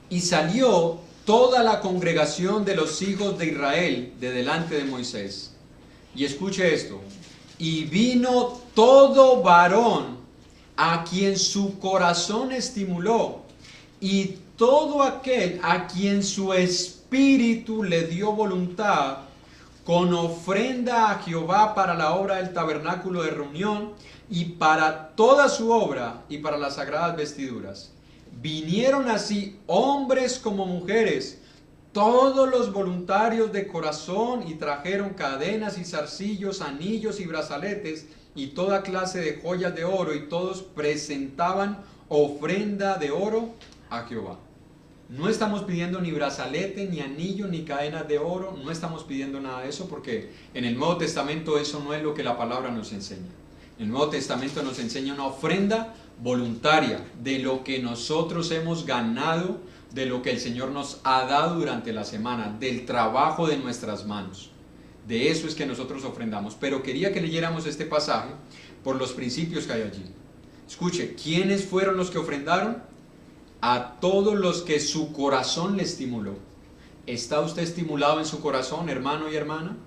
Y salió toda la congregación de los hijos de Israel de delante de Moisés. Y escuche esto. Y vino todo varón a quien su corazón estimuló, y todo aquel a quien su espíritu le dio voluntad, con ofrenda a Jehová para la obra del tabernáculo de reunión, y para toda su obra, y para las sagradas vestiduras. Vinieron así hombres como mujeres, todos los voluntarios de corazón, y trajeron cadenas y zarcillos, anillos y brazaletes, y toda clase de joyas de oro, y todos presentaban ofrenda de oro a Jehová. No estamos pidiendo ni brazalete, ni anillo, ni cadenas de oro, no estamos pidiendo nada de eso, porque en el Nuevo Testamento eso no es lo que la palabra nos enseña. El Nuevo Testamento nos enseña una ofrenda voluntaria de lo que nosotros hemos ganado, de lo que el Señor nos ha dado durante la semana, del trabajo de nuestras manos. De eso es que nosotros ofrendamos. Pero quería que leyéramos este pasaje por los principios que hay allí. Escuche, ¿quiénes fueron los que ofrendaron? A todos los que su corazón le estimuló. ¿Está usted estimulado en su corazón, hermano y hermana?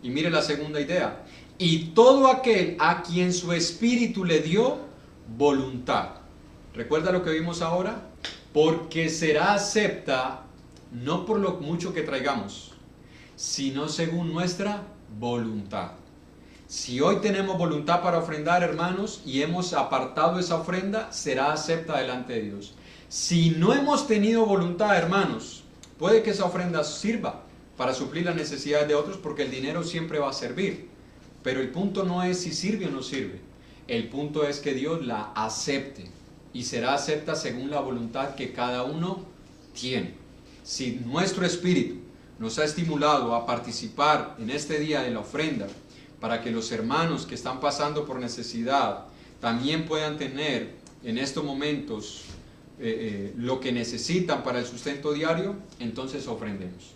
Y mire la segunda idea. Y todo aquel a quien su espíritu le dio voluntad. ¿Recuerda lo que vimos ahora? Porque será acepta no por lo mucho que traigamos, sino según nuestra voluntad. Si hoy tenemos voluntad para ofrendar, hermanos, y hemos apartado esa ofrenda, será acepta delante de Dios. Si no hemos tenido voluntad, hermanos, puede que esa ofrenda sirva para suplir las necesidades de otros, porque el dinero siempre va a servir. Pero el punto no es si sirve o no sirve. El punto es que Dios la acepte, y será acepta según la voluntad que cada uno tiene. Si nuestro espíritu nos ha estimulado a participar en este día de la ofrenda, para que los hermanos que están pasando por necesidad también puedan tener en estos momentos lo que necesitan para el sustento diario, entonces ofrendemos.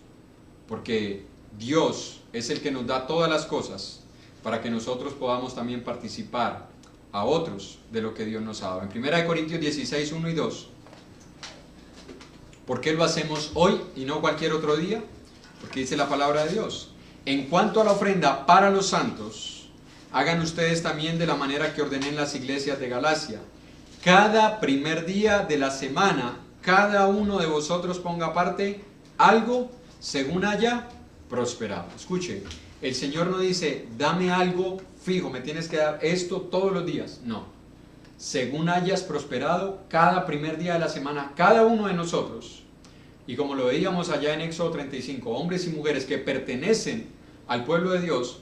Porque Dios es el que nos da todas las cosas para que nosotros podamos también participar a otros de lo que Dios nos ha dado. En 1 Corintios 16, 1 y 2. ¿Por qué lo hacemos hoy y no cualquier otro día? Porque dice la palabra de Dios: en cuanto a la ofrenda para los santos, hagan ustedes también de la manera que ordené en las iglesias de Galacia. Cada primer día de la semana, cada uno de vosotros ponga aparte algo según haya prosperado. Escuche, el Señor no dice, dame algo fijo, me tienes que dar esto todos los días. No. Según hayas prosperado, cada primer día de la semana, cada uno de nosotros. Y como lo veíamos allá en Éxodo 35, hombres y mujeres que pertenecen al pueblo de Dios,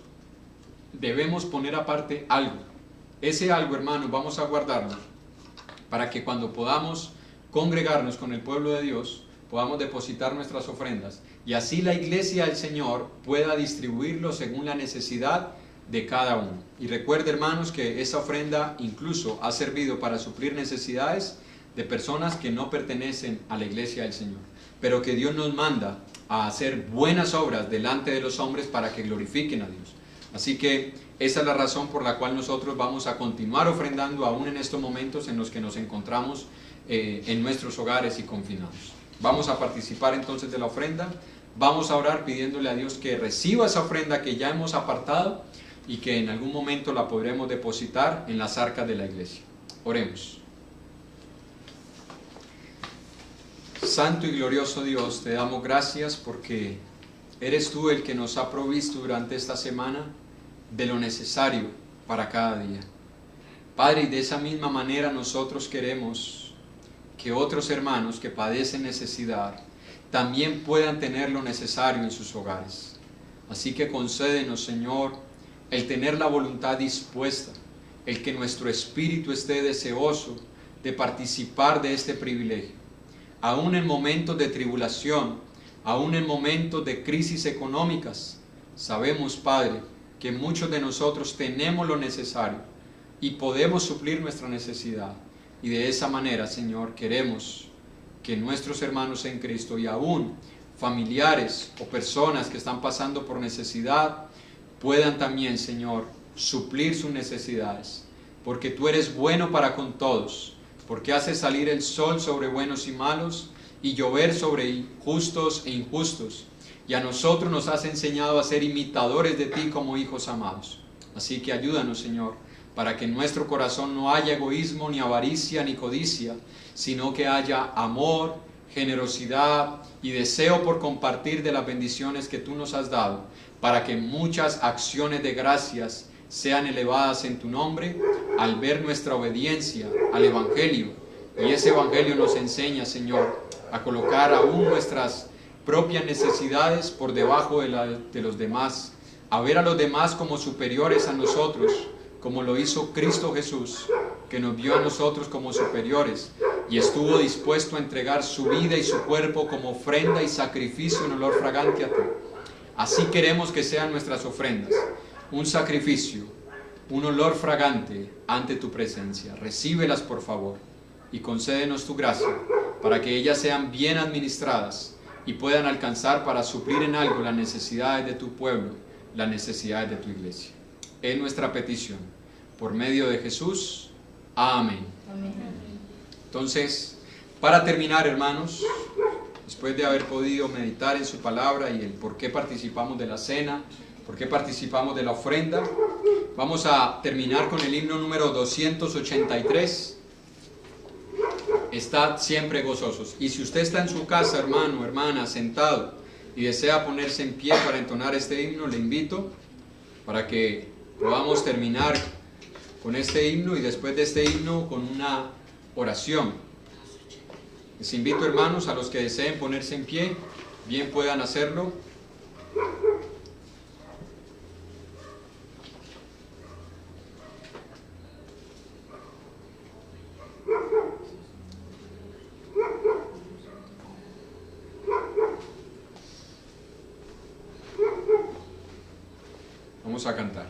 debemos poner aparte algo. Ese algo, hermanos, vamos a guardarlo para que cuando podamos congregarnos con el pueblo de Dios, podamos depositar nuestras ofrendas y así la iglesia del Señor pueda distribuirlo según la necesidad de cada uno. Y recuerde, hermanos, que esa ofrenda incluso ha servido para suplir necesidades de personas que no pertenecen a la iglesia del Señor, pero que Dios nos manda a hacer buenas obras delante de los hombres para que glorifiquen a Dios. Así que esa es la razón por la cual nosotros vamos a continuar ofrendando aún en estos momentos en los que nos encontramos en nuestros hogares y confinados. Vamos a participar entonces de la ofrenda, vamos a orar pidiéndole a Dios que reciba esa ofrenda que ya hemos apartado y que en algún momento la podremos depositar en las arcas de la iglesia. Oremos. Santo y glorioso Dios, te damos gracias porque eres tú el que nos ha provisto durante esta semana de lo necesario para cada día. Padre, y de esa misma manera nosotros queremos que otros hermanos que padecen necesidad también puedan tener lo necesario en sus hogares. Así que concédenos, Señor, el tener la voluntad dispuesta, el que nuestro espíritu esté deseoso de participar de este privilegio. Aún en momentos de tribulación, aún en momentos de crisis económicas, sabemos, Padre, que muchos de nosotros tenemos lo necesario y podemos suplir nuestra necesidad. Y de esa manera, Señor, queremos que nuestros hermanos en Cristo y aún familiares o personas que están pasando por necesidad puedan también, Señor, suplir sus necesidades. Porque tú eres bueno para con todos, porque haces salir el sol sobre buenos y malos y llover sobre justos e injustos. Y a nosotros nos has enseñado a ser imitadores de ti como hijos amados. Así que ayúdanos, Señor, para que en nuestro corazón no haya egoísmo, ni avaricia, ni codicia, sino que haya amor, generosidad y deseo por compartir de las bendiciones que tú nos has dado, para que muchas acciones de gracias sean elevadas en tu nombre al ver nuestra obediencia al Evangelio. Y ese Evangelio nos enseña, Señor, a colocar aún nuestras propias necesidades por debajo de los demás, a ver a los demás como superiores a nosotros, como lo hizo Cristo Jesús, que nos vio a nosotros como superiores y estuvo dispuesto a entregar su vida y su cuerpo como ofrenda y sacrificio en olor fragante a ti. Así queremos que sean nuestras ofrendas, un sacrificio, un olor fragante ante tu presencia. Recíbelas, por favor, y concédenos tu gracia para que ellas sean bien administradas y puedan alcanzar para suplir en algo las necesidades de tu pueblo, las necesidades de tu iglesia. Es nuestra petición, por medio de Jesús. Amén. Amén. Entonces, para terminar, hermanos, después de haber podido meditar en su palabra y el por qué participamos de la cena, por qué participamos de la ofrenda, vamos a terminar con el himno número 283. Estad siempre gozosos. Y si usted está en su casa, hermano, hermana, sentado y desea ponerse en pie para entonar este himno, le invito para que podamos terminar con este himno y después de este himno con una oración. Les invito, hermanos, a los que deseen ponerse en pie, bien puedan hacerlo. Vamos a cantar.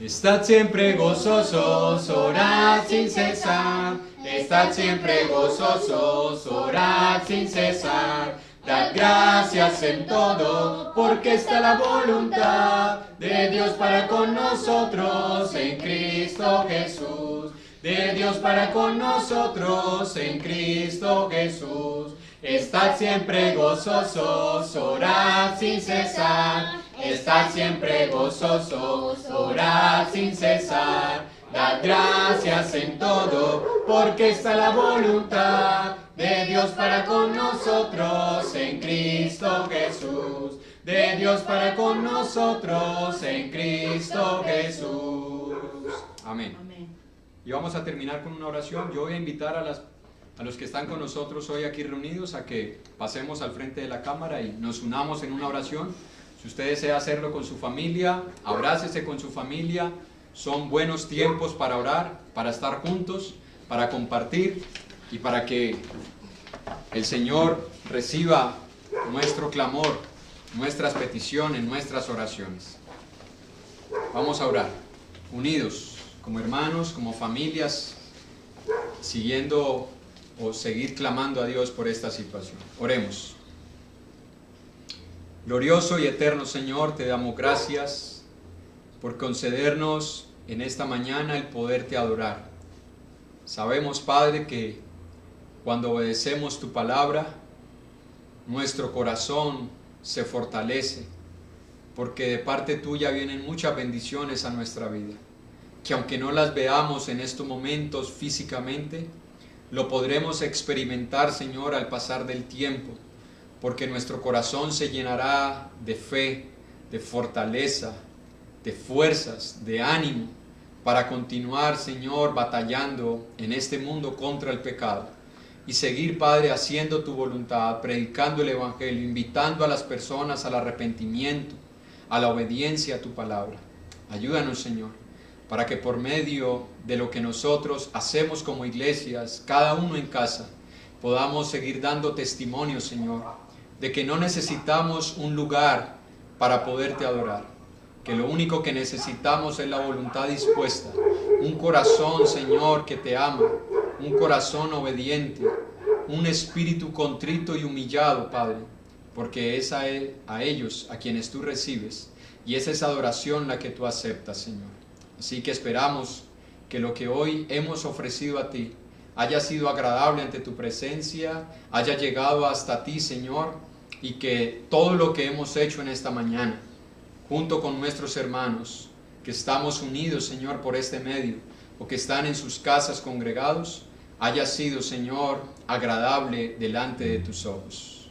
Estad siempre gozosos, orad sin cesar, Estad siempre gozosos, orad sin cesar. Dad gracias en todo, porque está la voluntad de Dios para con nosotros en Cristo Jesús. De Dios para con nosotros en Cristo Jesús. Estad siempre gozosos, orad sin cesar. Estad siempre gozosos, orad sin cesar. Dad gracias en todo, porque está la voluntad de Dios para con nosotros en Cristo Jesús. De Dios para con nosotros en Cristo Jesús. Amén. Y vamos a terminar con una oración. Yo voy a invitar a los que están con nosotros hoy aquí reunidos a que pasemos al frente de la cámara y nos unamos en una oración. Si usted desea hacerlo con su familia, abrácese con su familia. Son buenos tiempos para orar, para estar juntos, para compartir y para que el Señor reciba nuestro clamor, nuestras peticiones, nuestras oraciones. Vamos a orar, unidos, como hermanos, como familias, siguiendo o seguir clamando a Dios por esta situación. Oremos. Glorioso y eterno Señor, te damos gracias por concedernos en esta mañana el poderte adorar. Sabemos, Padre, que cuando obedecemos tu palabra, nuestro corazón se fortalece, porque de parte tuya vienen muchas bendiciones a nuestra vida, que aunque no las veamos en estos momentos físicamente, lo podremos experimentar, Señor, al pasar del tiempo, porque nuestro corazón se llenará de fe, de fortaleza, de fuerzas, de ánimo, para continuar, Señor, batallando en este mundo contra el pecado y seguir, Padre, haciendo tu voluntad, predicando el Evangelio, invitando a las personas al arrepentimiento, a la obediencia a tu palabra. Ayúdanos, Señor, para que por medio de lo que nosotros hacemos como iglesias, cada uno en casa, podamos seguir dando testimonio, Señor, de que no necesitamos un lugar para poderte adorar, que lo único que necesitamos es la voluntad dispuesta, un corazón, Señor, que te ama, un corazón obediente, un espíritu contrito y humillado, Padre, porque es a ellos a quienes tú recibes, y es esa adoración la que tú aceptas, Señor. Así que esperamos que lo que hoy hemos ofrecido a ti haya sido agradable ante tu presencia, haya llegado hasta ti, Señor, y que todo lo que hemos hecho en esta mañana, junto con nuestros hermanos que estamos unidos, Señor, por este medio, o que están en sus casas congregados, haya sido, Señor, agradable delante de tus ojos.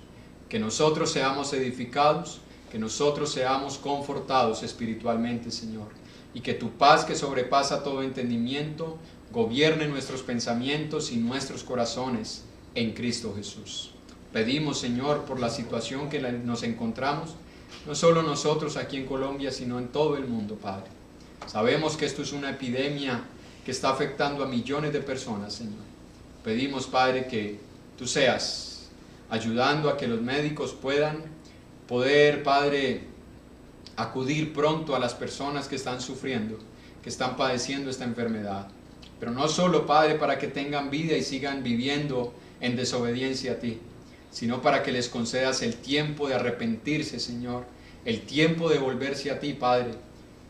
Que nosotros seamos edificados, que nosotros seamos confortados espiritualmente, Señor, y que tu paz, que sobrepasa todo entendimiento, gobierne nuestros pensamientos y nuestros corazones en Cristo Jesús. Pedimos, Señor, por la situación que nos encontramos, no solo nosotros aquí en Colombia, sino en todo el mundo, Padre. Sabemos que esto es una epidemia que está afectando a millones de personas, Señor. Pedimos, Padre, que tú seas ayudando a que los médicos puedan Padre, acudir pronto a las personas que están sufriendo, que están padeciendo esta enfermedad. Pero no solo, Padre, para que tengan vida y sigan viviendo en desobediencia a ti, sino para que les concedas el tiempo de arrepentirse, Señor, el tiempo de volverse a ti, Padre,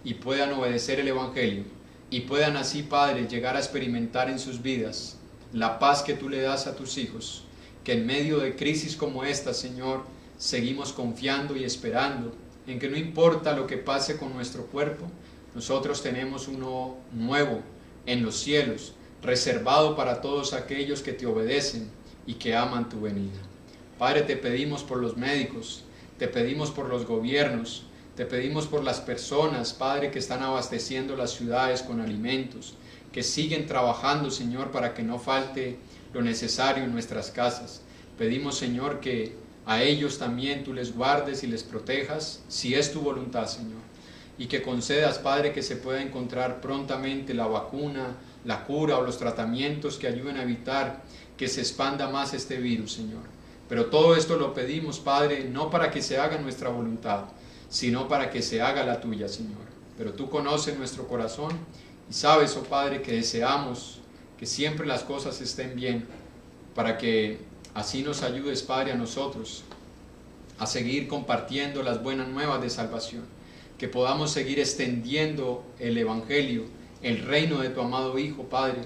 y puedan obedecer el Evangelio, y puedan así, Padre, llegar a experimentar en sus vidas la paz que tú le das a tus hijos, que en medio de crisis como esta, Señor, seguimos confiando y esperando en que no importa lo que pase con nuestro cuerpo, nosotros tenemos uno nuevo en los cielos, reservado para todos aquellos que te obedecen y que aman tu venida. Padre, te pedimos por los médicos, te pedimos por los gobiernos, te pedimos por las personas, Padre, que están abasteciendo las ciudades con alimentos, que siguen trabajando, Señor, para que no falte lo necesario en nuestras casas. Pedimos, Señor, que a ellos también tú les guardes y les protejas, si es tu voluntad, Señor, y que concedas, Padre, que se pueda encontrar prontamente la vacuna, la cura o los tratamientos que ayuden a evitar que se expanda más este virus, Señor. Pero todo esto lo pedimos, Padre, no para que se haga nuestra voluntad, sino para que se haga la tuya, Señor. Pero tú conoces nuestro corazón y sabes, oh Padre, que deseamos que siempre las cosas estén bien, para que así nos ayudes, Padre, a nosotros a seguir compartiendo las buenas nuevas de salvación, que podamos seguir extendiendo el Evangelio, el reino de tu amado Hijo, Padre,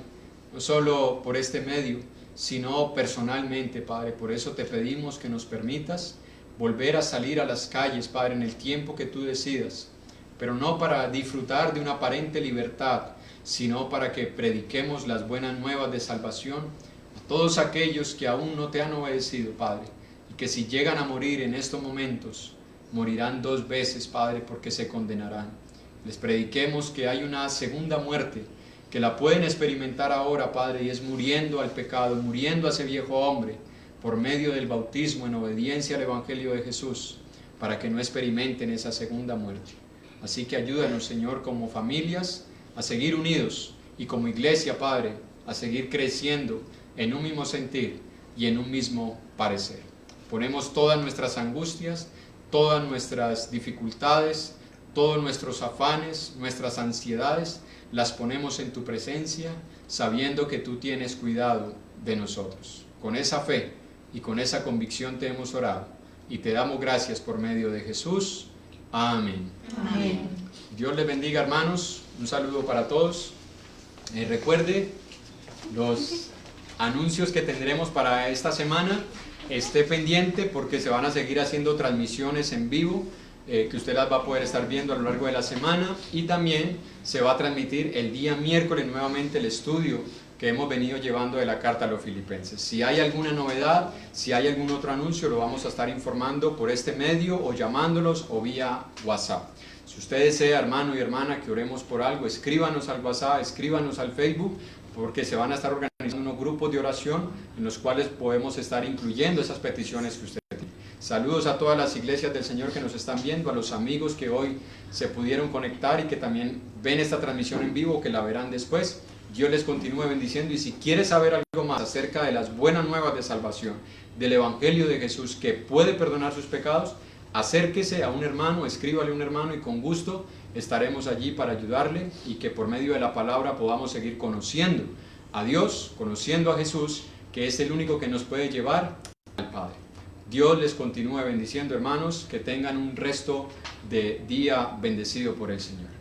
no solo por este medio, sino personalmente, Padre. Por eso te pedimos que nos permitas volver a salir a las calles, Padre, en el tiempo que tú decidas, pero no para disfrutar de una aparente libertad, sino para que prediquemos las buenas nuevas de salvación a todos aquellos que aún no te han obedecido, Padre, y que si llegan a morir en estos momentos, morirán 2 veces, Padre, porque se condenarán. Les prediquemos que hay una segunda muerte, que la pueden experimentar ahora, Padre, y es muriendo al pecado, muriendo a ese viejo hombre, por medio del bautismo en obediencia al Evangelio de Jesús, para que no experimenten esa segunda muerte. Así que ayúdanos, Señor, como familias, a seguir unidos, y como iglesia, Padre, a seguir creciendo en un mismo sentir y en un mismo parecer. Ponemos todas nuestras angustias, todas nuestras dificultades, todos nuestros afanes, nuestras ansiedades, las ponemos en tu presencia, sabiendo que tú tienes cuidado de nosotros. Con esa fe y con esa convicción te hemos orado y te damos gracias por medio de Jesús. Amén. Amén. Dios les bendiga, hermanos. Un saludo para todos. Recuerde los anuncios que tendremos para esta semana. Esté pendiente porque se van a seguir haciendo transmisiones en vivo, que usted las va a poder estar viendo a lo largo de la semana, y también se va a transmitir el día miércoles nuevamente el estudio que hemos venido llevando de la carta a los Filipenses. Si hay alguna novedad, si hay algún otro anuncio, lo vamos a estar informando por este medio o llamándolos o vía WhatsApp. Si usted desea, hermano y hermana, que oremos por algo, escríbanos al WhatsApp, escríbanos al Facebook, porque se van a estar organizando unos grupos de oración en los cuales podemos estar incluyendo esas peticiones que usted tiene. Saludos a todas las iglesias del Señor que nos están viendo, a los amigos que hoy se pudieron conectar y que también ven esta transmisión en vivo, que la verán después. Dios les continúe bendiciendo, y si quiere saber algo más acerca de las buenas nuevas de salvación, del Evangelio de Jesús que puede perdonar sus pecados, acérquese a un hermano, escríbale a un hermano y con gusto estaremos allí para ayudarle, y que por medio de la palabra podamos seguir conociendo a Dios, conociendo a Jesús, que es el único que nos puede llevar al Padre. Dios les continúe bendiciendo, hermanos, que tengan un resto de día bendecido por el Señor.